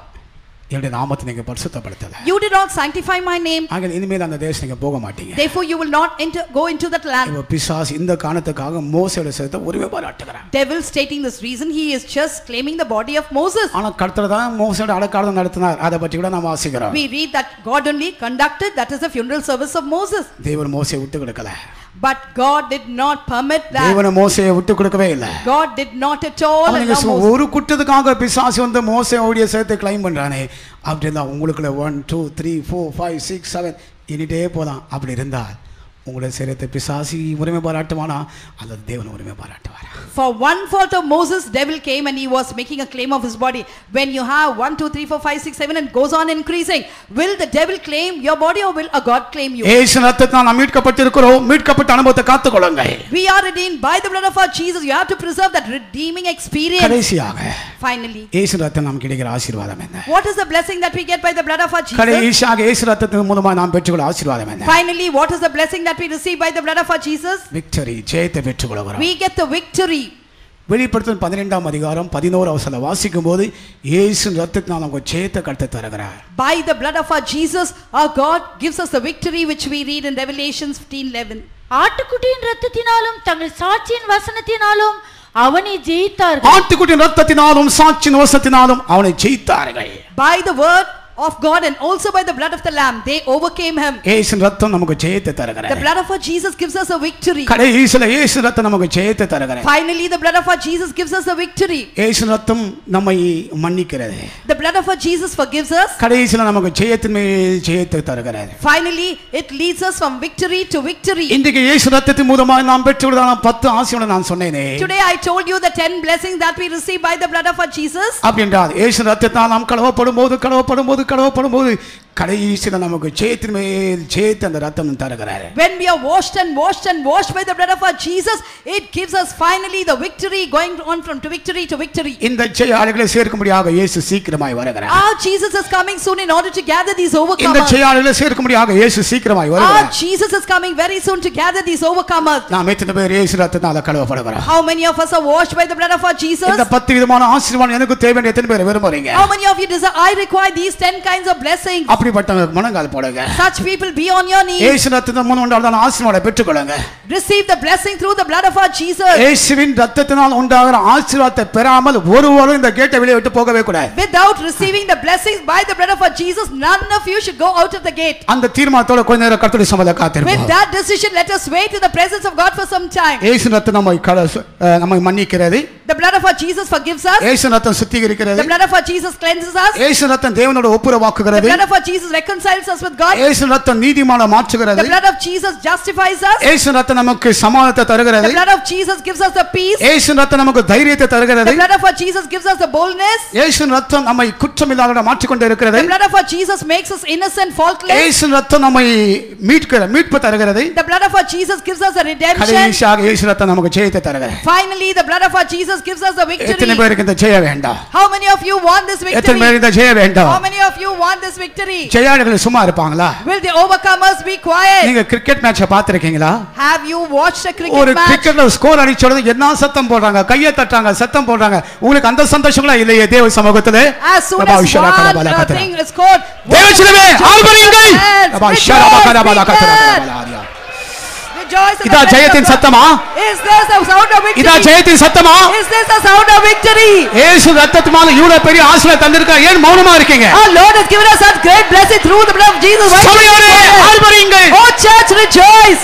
என்னுடைய நாமத்தை நீங்க பரிசுத்தப்படுத்தல. You did not sanctify my name. ஆக இனிமேல் அந்த தேசம் நீங்க போக மாட்டீங்க. Therefore you will not go into that land. பிசாசு இந்த காரணத்துக்காக மோசேயோட சரீரத்தை உரிமை பாராட்டுகிறார். Devil stating this reason, he is just claiming the body of Moses. ஆனா கர்த்தர் தான் மோசேயோட அடக்காலம் நடத்தினார், அதை பற்றி கூட நாம வாசிக்கிறோம். We read that God only conducted, that is the funeral service of Moses. தேவன் மோசேயை விட்டு கொடுக்கல. But God did not permit that. தேவன் மோசேயை விட்டு கொடுக்கவே இல்லை. God did not at all allow Moses. ஒரு குற்றத்துக்காக பிசாசு வந்து மோசேயோட சரீரத்தை கிளைம் பண்றானே, அப்படின்னா உங்களுக்குள்ள 1 2 3 4 5 6 7 எண்ணிட்டே போலாம். அப்படி இருந்தால் உங்களுடைய சரீரத்தை பிசாசு உரிமை பாராட்டுவானா அல்லது தேவன் உரிமை பாராட்டுவாரா? For one fault of Moses, devil came and he was making a claim of his body. When you have 1 2 3 4 5 6 7 and goes on increasing, will the devil claim your body or will a God claim you? இயேசு ரத்தத்தால் நாம் மீட்கப்பட்டிருக்கிறோம். மீட்கப்பட்ட அனுபவத்தை காத்துக்கொள்ளுங்கள். We are redeemed by the blood of our Jesus. You have to preserve that redeeming experience. கடைசியாக Finally, இயேசு ரத்தம் நமக்கு கிடைக்கிற ஆசீர்வாதம் என்ன? what is the blessing that we get by the blood of our Jesus? கடைசியாக இயேசு ரத்தத்தின் மூலமாக நாம் பெற்றுக்கொள்ள ஆசீர்வாதம் என்ன? Finally, what is the blessing that we receive by the blood of our Jesus? Victory, ஜெயத்தை பெற்றுக்கொள்கிறோம். We get the victory. வெளிப்படுத்தல் 12ஆம் அதிகாரம் 11 வசனத்தை வாசிக்கும்போது இயேசு ரத்தத்தினால் நமக்கு ஜெயத்தை கர்த்தர் தருகிறார். By the blood of our Jesus, our God gives us the victory which we read in Revelations 15:11. ஆட்டுக்குட்டியின் இரத்தத்தினாலும் தங்கள் சாட்சியின் வசனத்தினாலும் அவனை ஜெயித்தார்கள். ஆட்டுக்குட்டியின் இரத்தத்தினாலும் சாட்சியின் வசனத்தினாலும் அவனை ஜெயித்தார்கள். By the word of God and also by the blood of the Lamb, they overcame him. இயேசு ரத்தம் நமக்கு ஜெயத்தை தருகிறது. The blood of our Jesus gives us a victory. கடைசில இயேசு ரத்தம் நமக்கு ஜெயத்தை தருகிறது. Finally, the blood of our Jesus gives us a victory. இயேசு ரத்தம் நம்மை மன்னிக்கிறது. The blood of our Jesus forgives us. கடைசில நமக்கு ஜெயத்தின் மேல் ஜெயத்தை தருகிறது. Finally, it leads us from victory to victory. இன்றைக்கு இயேசு ரத்தத்தின் மூலமாக நாம் பெற்றுக்கொள்ளான 10 ஆசீர்வாதங்களை நான் சொன்னேனே. Today I told you the 10 blessings that we receive by the blood of our Jesus. அப்படின்றால் இயேசு ரத்தத்தால் நாம் கழுவப்படும்போது கடைசில நமக்கு ஜெயத்தின் மேல் ஜெயத்தை அந்த ரத்தம் தருகிறார். When we are washed by the blood of our Jesus, it gives us finally the victory, going on from to victory to victory. இந்த ஜெயாளிகளை சேர்க்கும்படியாக இயேசு சீக்கிரமாய் வருகிறார். Our Jesus is coming soon in order to gather these overcomers. இந்த ஜெயாளிகளை சேர்க்கும்படியாக இயேசு சீக்கிரமாய் வருகிறார். Our Jesus is coming very soon to gather these overcomers. நாம் எத்தனை பேர் இயேசு ரத்தத்தால் கழுவப்படுகிறோம்? How many of us are washed by the blood of our Jesus? இந்த 10 விதமான ஆசீர்வாதம் எனக்கு தேவை என்று எத்தனை பேர் விரும்புறீங்க? How many of you desire, I require these 10 kinds of blessings? அப்படிப்பட்டவங்க முழங்கால் போடுங்க. Such people be on your knees. இயேசு ரத்தத்தின் மூலம் உண்டான ஆசீர்வாதத்தை பெற்றுக்கொள்ளுங்க. Receive the blessing through the blood of our Jesus. இயேசுவின் ரத்தத்தினால் உண்டாகிற ஆசீர்வாதத்தை பெறாமல் ஒருவரும் இந்த கேட்டை வெளியே விட்டு போகவே கூடாது. Without receiving the blessings by the blood of our Jesus, none of you should go out of the gate. அந்த தீர்மானத்தோட கொஞ்ச நேரம் கர்த்தருடைய சமூகத்துல காத்திருப்போம். With that decision, let us wait in the presence of God for some time. இயேசு ரத்தம் நம்மை மன்னிக்கிறது. The blood of our Jesus forgives us. இயேசு ரத்தம் சுத்திகரிக்கிறது. The blood of our Jesus cleanses us. இயேசு ரத்தம் தேவனோட ஒப்புரவாக்குகிறது. The blood of our Jesus reconciles us with God. இயேசு ரத்தம் நீதிமானை மாற்றுகிறது. The blood of Jesus justifies us. இயேசு ரத்தம் நமக்கு சமாதானத்தை தருகிறது. The blood of Jesus gives us the peace. இயேசு ரத்தம் நமக்கு தைரியத்தை தருகிறது. The blood of our Jesus gives us the boldness. இயேசு ரத்தம் நம்மை குற்றமில்லாதவராக மாற்றிக் கொண்டு இருக்கிறது. The blood of our Jesus makes us innocent, faultless. இயேசு ரத்தம் நம்மை மீட்பு தருகிறது. The blood of our Jesus gives us a redemption. கடைசியாக இயேசு ரத்தம் நமக்கு ஜெயத்தை தருகிறது. Finally, the blood of our Jesus gives us the victory. எத்தனை பேருக்கு இந்த ஜெயம் வேண்டாம்? How many of you want this victory? எத்தனை பேருக்கு இந்த ஜெயம் வேண்டாம்? How many of you want want this victory? ஜெயாளிகள் சும்மா இருப்பாங்களா? Will the overcomers be quiet? நீங்க கிரிக்கெட் மேட்சை பார்த்திருக்கீங்களா? Have you watched a cricket ஒரு match? கிரிக்கெட்ல ஸ்கோர் அடிச்ச உடனே என்ன சத்தம் போடுறாங்க, கையை தட்டுறாங்க, சத்தம் போடுறாங்க. உங்களுக்கு அந்த சந்தோஷங்களா இல்லையே தேவ சமூகத்திலே? As soon as one thing is scored, தேவச்சனமே ஆர்ப்பரியுங்கள். அப்பா ஷரபா கரபா கரபா. இதா ஜெயத்தின் சத்தமா? Is this the sound of victory? இதா ஜெயத்தின் சத்தமா? Is this the sound of victory? இயேசு ரத்தத்தினால இவ்வளவு பெரிய ஆசீர்வாதம் தந்திருக்கார். ஏன் மௌனமா இருக்கீங்க? Our Lord has given us such great blessing through the blood of Jesus. சபையோரே ஆர்ப்பரியுங்கள். Oh church, rejoice.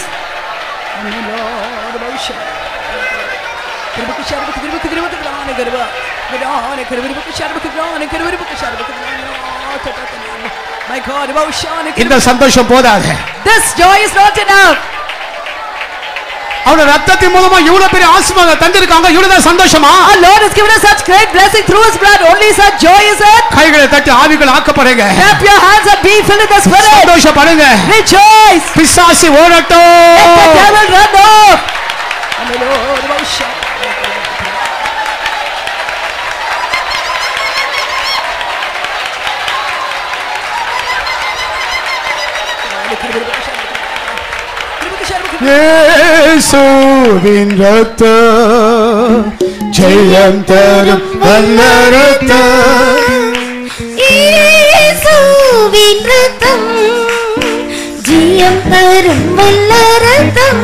My God, இந்த சந்தோஷம் போதாது. This joy is not enough. அவருடைய ரத்தத்தின் மூலமா இவ்வளவு பெரிய ஆசீர்வாதம் தந்திருக்காங்க. இவ்வளவு சந்தோஷமா? Our Lord has given us such great blessing through His blood. Only such joy is it. கைகளை தட்டி ஆவிகள் ஆக்கப்படுங்க. Clap your hands and be filled with the Spirit. சந்தோஷப்படுங்க. Rejoice. பிசாசு ஓடட்டும். Let the devil run off. Hallelujah. இயேசுவின் ரத்தம் ஜெயம் தரும் வல்ல ரத்தம். இயேசுவின் ரத்தம் ஜெயம் தரும் வல்ல ரத்தம்.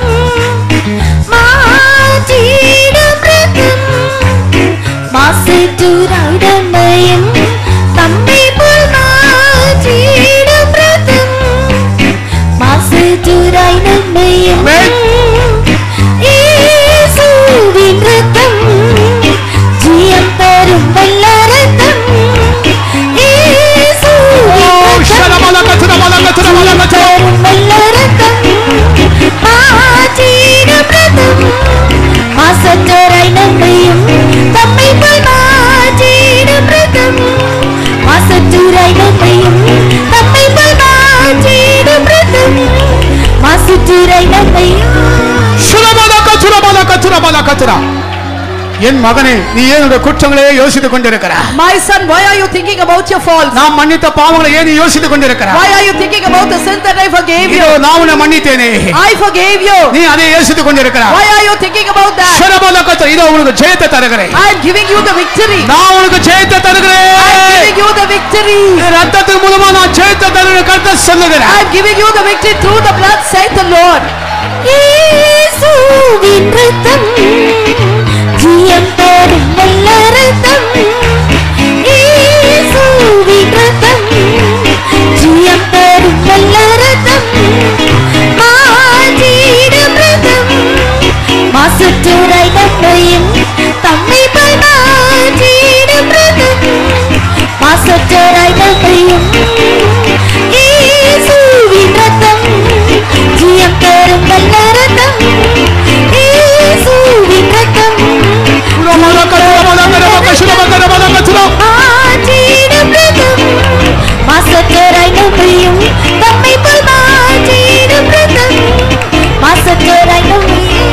மாற்றிடும் ரத்தம் மாசற்றூராயிடமையும் தம்மை போல் மாற்றிடும் ரத்தம் மாசற்றூராயிடமையும். இயேசுவின் ரத்தம் ஜெயம் தரும் வல்ல ரத்தம். இயேசுவின் ரத்தம் வல்ல ரத்தம் மாற்றிடும் ரத்தம் மாசற்றோராய் நம்மையும் தம்மை போல் மாற்றிடும் ரத்தம் மாசற்றோராய் நம்மையும் தம்மை போல் மாற்றிடும் ரத்தம் மாசற்றோராய் நம்மையும். என் மகனே, நீ ஏன் உன்னுடைய குற்றங்களே யோசித்துக் கொண்டிருக்கிறாய்? My son, why are you thinking about your faults? நான் மன்னித்த பாவங்களை ஏன் நீ யோசித்துக் கொண்டிருக்கிறாய்? Why are you thinking about the sins that I forgave you? இதோ நான் உன்னை மன்னித்தேனே. I forgave you. நீ அதை யோசித்துக் கொண்டிருக்கிறாய். Why are you thinking about that? இதோ உனக்கு ஜெயத்தை தருகிறேன். I am giving you the victory. நான் உனக்கு ஜெயத்தை தருகிறேன். I am giving you the victory. ரத்தத்தின் மூலமா நான் ஜெயத்தை தருகிறேன் கர்த்தர் சொல்லுகிறார். I am giving you the victory through the blood, saith the Lord. இயேசுவின் ரத்தம் ஜெயம் தரும் வல்ல ரத்தம். இயேசுவின் ரத்தம் ஜெயம் தரும் வல்ல ரத்தம் மாற்றிடும் ரத்தம் மாசற்றோராய் நம்மையும் தம்மை போல் மாற்றிடும் ரத்தம் மாசற்றோராய் நம்மையும். இயேசுவின் ரத்தம் ஜெயம் தரும் வல்ல ரத்தம். இயேசுவின் ரத்தம் மாற்றிடும் ரத்தம் மாசற்றோராய் நம்மையும் தம்மை போல் மாற்றிடும் ரத்தம் மாசற்றோராய் நம்மையும்.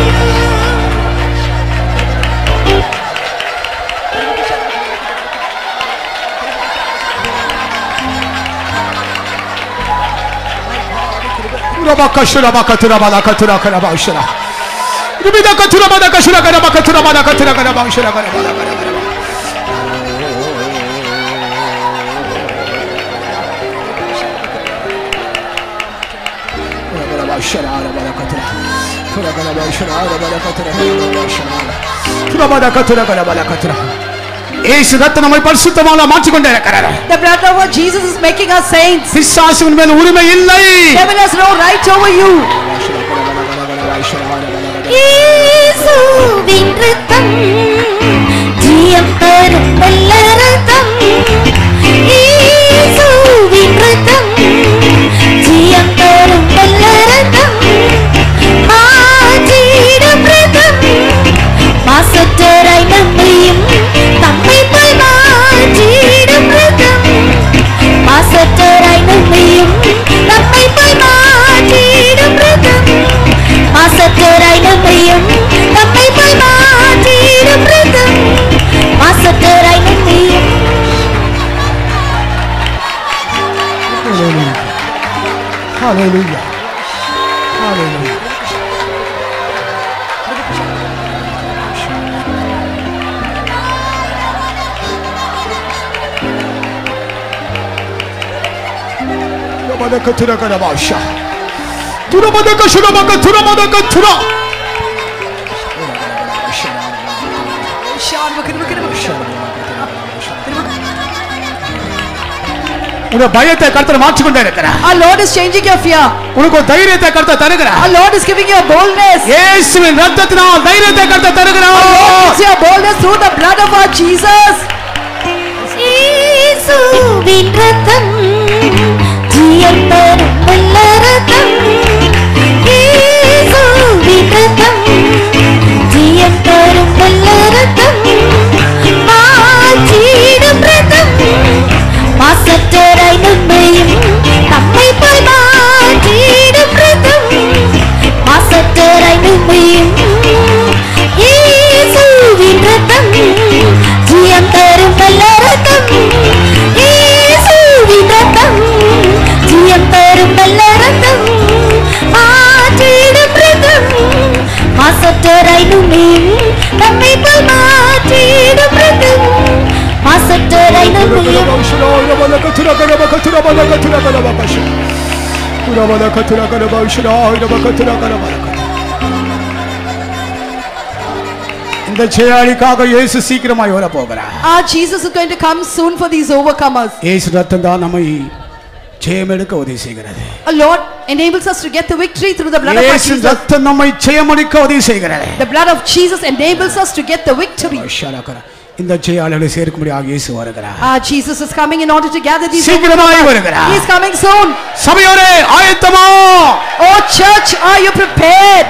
இயேசு ரத்தம் நம்மை பரிசுத்தமாக மாற்றிக் கொண்டே இருக்கிறார். The blood of Jesus is making us saints. பிசாசுவின் மேல் உரிமை இல்லை. Devil has no right over you. இயேசுவின் ரத்தம் ஜெயம் தரும் வல்ல ரத்தம். இயேசுவின் ரத்தம் ஜெயம் தரும் வல்ல ரத்தம் மாற்றிடும் ரத்தம் மாசற்றோராய் நம்மையும் தம்மை போல் மாற்றிடும் ரத்தம் மாசற்றோராய் நம்மையும் தம்மை போல் மாற்றிடும் ரத்தம் மாசற்றோராய் நம்மையும் தம்மை போல் மாற்றிடும் ரத்தம் மாசற்றோராய் நம்மையும் Hallelujah. Hallelujah. உங்க பயத்தை கர்த்தர் மாற்றிக் கொண்டே இருக்கிறார். Our Lord is changing your fear. உனக்கு தைரியத்தை கர்த்தர் தருகிறார். Our Lord is giving you a boldness. இயேசுவின் இரத்தத்தினால் தைரியத்தை கர்த்தர் தருகிறார். Our Lord gives you a boldness through the blood of our Jesus. இயேசுவின் இரத்தம் ஜீவன் தரும் வல்ல இரத்தம். இயேசுவின் இரத்தம் ஜீவன் தரும் வல்ல இரத்தம். மாற்றிடும் இரத்தம் மாசற்றராய் நம்மையும் நம்மை போய் மாற்றிடும் இரத்தம். மாசற்றராய் நம்மையும் இயேசுவின் இரத்தம் ஜீவன் தரும் வல்ல இரத்தம். இயேசுவின் இரத்தம் ஜீவன் தரும் வல்ல இரத்தம். மாற்றிடும் இரத்தம் மாசற்றராய் நம்மையும் நம்மை போய் மாற்றிடும் இரத்தம். மாசற்றராய் நம்மையும் இந்த ஜெயாளிக்காக இயேசு சீக்கிரமாய் வர போகிறார். Our Jesus is going to come soon for these overcomers. இயேசு ரத்தம் தான் நம்மை ஜெயம் எடுக்க உதவி செய்கிறது. Our Lord enables us to get the victory through the blood of our இயேசு Jesus. ரத்தம் நம்மை ஜெயம் எடுக்க உதவி செய்கிறது. The blood of Jesus enables us to get the victory. இந்த ஜெயாளிகளை சேர்க்கும்படியாக இயேசு வருகிறார். Our Jesus is coming in order to gather these சீக்கிரமாய் வருகிறார். He is coming soon. சபையோரே ஆயத்தமா? Oh church, are you prepared?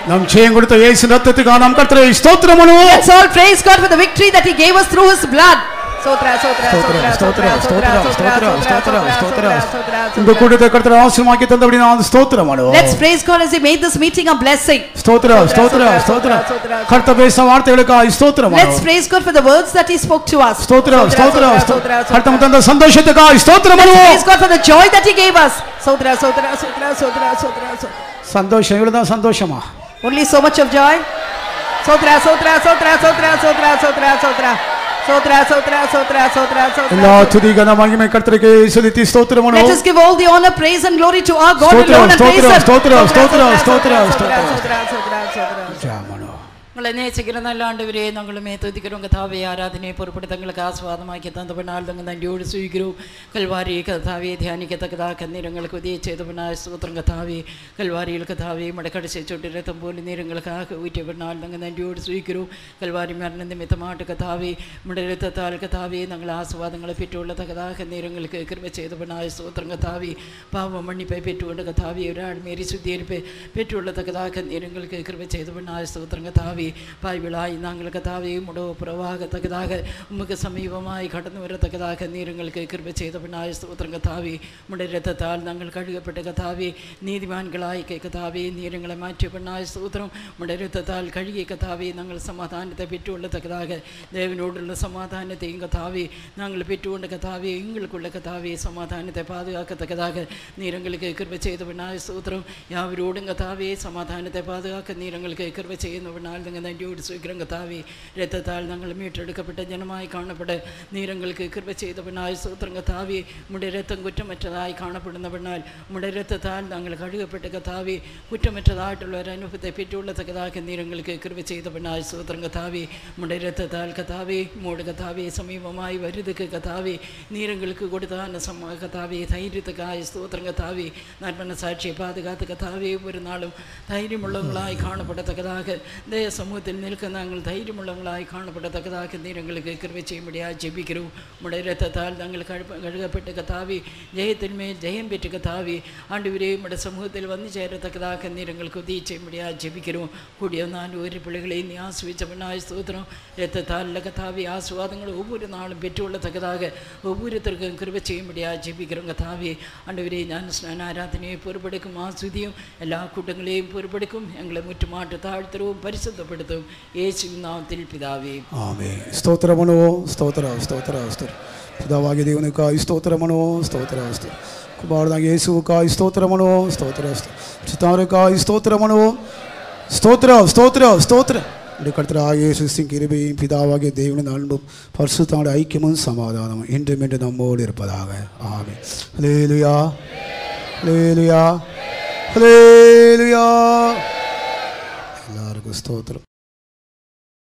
நாம் ஜெயம் கொடுத்த இயேசு ரத்தத்துக்காக நாம் கர்த்தரை ஸ்தோத்திரம் பண்ணுவோம். Let's all praise God for the victory that he gave us through his blood. Sotra sotra sotra sotra sotra sotra sotra sotra sotra. இந்த கூட்டத்தை கர்த்தர் ஆசீர்வதிக்க தந்தபடி நாம் ஸ்தோத்திரம் பண்ணுவோம். Let's praise God as he made this meeting a blessing. ஸ்தோத்திரம் ஸ்தோத்திரம் ஸ்தோத்திரம். கர்த்தர் பேசின வார்த்தைகளுக்காக ஸ்தோத்திரம் பண்ணுவோம். Let's praise God for the words that he spoke to us. ஸ்தோத்திரம் ஸ்தோத்திரம் ஸ்தோத்திரம். கர்த்தர் தந்த சந்தோஷத்துக்காக ஸ்தோத்திரம் Let's பண்ணுவோம். praise God for the joy that he gave us. Sotra sotra sotra sotra sotra. சந்தோஷம் இவ்வளவுதான் சந்தோஷமா? Only so much of joy. Sotra sotra sotra sotra sotra sotra sotra. Sotra sotra sotra sotra sotra. எல்லா துதி கன மகிமை கர்த்தருக்கு செலுத்தி ஸ்தோத்திரம் பண்ணுவோம். Let us give all the honor, praise and glory to our God alone and praise him. ஸ்தோத்திரம் ஸ்தோத்திரம் ஸ்தோத்திரம் Sotra ஸ்தோத்திரம். sotra sotra sotra. ஜெபமனோ. உங்களை நேசிக்கிற நல்ல ஆண்டவரே நாங்களுமே துதிக்கிறோம் கதாவே ஆராதனையை பொறுப்படுத்த எங்களுக்கு ஆஸ்வாதமாக்கி தந்தபடினால் தங்க நன்றியோடு சுயிக்கிறோம். கல்வாரி கதாவே தியானிக்கத்தக்கதாக கண்ணீரங்களுக்கு உதவி செய்தபடினால் ஸ்தோத்திரம் கதாவே. கல்வாரியில் கதாவே மடக்கடைசி சொட்டு ரத்தம் போல நீரங்களுக்காக ஊற்றியபடினால் நாங்கள் நன்றியோடு சுயிக்கிறோம். கல்வாரி மரண நிமித்தமாட்டு கதாவே முடரத்தால் கதாவே நாங்கள் ஆசுவாதங்களை பெற்றுள்ளத்தக்கதாக நீரங்களுக்கு கிருபை செய்தபடினால் ஸ்தோத்திரம் கதாவே. பாவ மன்னிப்பை பெற்றுக்கொண்ட கதாவே ஒரு ஆள் மீறி சுத்தியிருப்பை பெற்றுள்ளத்தக்கதாக நீரங்களுக்கு கிருபை செய்தபடினால் ஸ்தோத்திரம் கதாவே. பாய்விழாய் நாங்கள் கதாவே முடவ புறவாகத்தக்கதாக உமக்கு சமீபமாய் கடந்து வரத்தக்கதாக நீரங்களுக்கு கிருபை செய்தபடினால் ஸ்தோத்திரம் கதாவே. முடரத்தால் நாங்கள் கழுகப்பட்ட கதாவே நீதிமான்களாய் கதாவே நீரங்களை மாற்றியபடினால் ஸ்தோத்திரம். முடரத்தால் கழுகிய கதாவே நாங்கள் சமாதானத்தை பெற்றுள்ளத்தக்கதாக தேவனோடுள்ள சமாதானத்தை கதாவே நாங்கள் பெற்றுக்கொண்ட கதாவே எங்களுக்குள்ள கதாவே சமாதானத்தை பாதுகாக்கத்தக்கதாக நீரங்களுக்கு கிருபை செய்தபடினால் ஸ்தோத்திரம். யாவரோடும் கதாவே சமாதானத்தை பாதுகாக்க நீரங்களுக்கு கிருபை செய்தபடினால் நன்றியோடு சுகிரங்க கதாவே. இரத்தத்தால் நாங்கள் மீட்டெடுக்கப்பட்ட ஜனமாய் காணப்பட நீரங்களுக்கு கிருபை செய்தபடினால் ஸ்தோத்திரம் கதாவே. முடைய இரத்தம் குற்றமற்றதாய் காணப்படுந்தபடினால் முடைய இரத்தத்தால் நாங்கள் கழுகப்பட்ட கதாவே குற்றமற்றதாയിട്ടുള്ള ஒரு அனுபவத்தை பெற்றுள்ளத்தக்கதாக நீரங்களுக்கு கிருபை செய்தபடினால் ஸ்தோத்திரம் கதாவே. முடைய இரத்தத்தால் கதாவே மூடு கதாவே சமீபமாய் வருதுக்கு கதாவே நீரங்களுக்கு கொடுத்தான கதாவே தைரியத்துக்காய் ஸ்தோத்திரம் கதாவே. நற்பன சாட்சியை பாதுகாத்து கதாவே ஒரு நாளும் தைரியமுள்ளவங்களாய் காணப்படத்தக்கதாக தேச சமூகத்தில் நிற்க நாங்கள் தைரியமுள்ளவங்களாய் காணப்படத்தக்கதாக நீர் எங்களுக்கு கிருபை செய்யும்படியாக ஜெபிக்கிறோம். உம்முடைய இரத்தத்தால் நாங்கள் கழுகப்பட்ட கத்தாவி ஜெயத்தின் மேல் ஜெயம் பெற்று கத்தாவி ஆண்டவரே உம்முடைய சமூகத்தில் வந்து சேரத்தக்கதாக நீர் எங்களுக்கு உதவி செய்யும்படியாக ஜெபிக்கிறோம். கூடிய நான் ஒரு பிள்ளைகளை நீ ஆசுவிச்சவனாய் ஸ்தோத்திரம். இரத்தத்தால் கத்தாவி ஆசுவாதங்கள் ஒவ்வொரு நாளும் பெற்றுள்ளத்தக்கதாக ஒவ்வொருத்தருக்கும் கிருபை செய்யும்படியாக ஜெபிக்கிறோம். கத்தாவி ஆண்டவரே ஞான ஸ்நான ஆராதனையை பொறுப்பெடுக்கும் ஆசுதியும் எல்லா கூட்டங்களையும் பொறுப்பெடுக்கும் எங்களை முற்றுமாற்று தாழ்த்துறவும் பரிசுத்தப்படுத்தும் இயேசுவின் நாமத்தில் பிதாவே ஆமென். ஸ்தோத்திரமனோ ஸ்தோத்திர ஸ்தோத்திர ஸ்தோத்திர பிதாவாகிய தேவனுக்காய் ஸ்தோத்திரமனோ ஸ்தோத்திர ஸ்தோத்திர குமாரனாகிய இயேசுவுக்காய் ஸ்தோத்திரமனோ ஸ்தோத்திர சித்தாருக்காய் ஸ்தோத்திரமனோ ஸ்தோத்திர ஸ்தோத்திர ஸ்தோத்திர கர்த்தராகிய இயேசுவின் கிருபையும் பிதாவாகிய தேவனின் அன்பும் பரிசுத்தமுடைய ஐக்கியமும் சமாதானமும் இன்றும் என்று நம்மோடு இருப்பதாக. ஆமென். ஹல்லேலூயா ஹல்லேலூயா ஹல்லேலூயா. எல்லாருக்கும் ஸ்தோத்திரம்.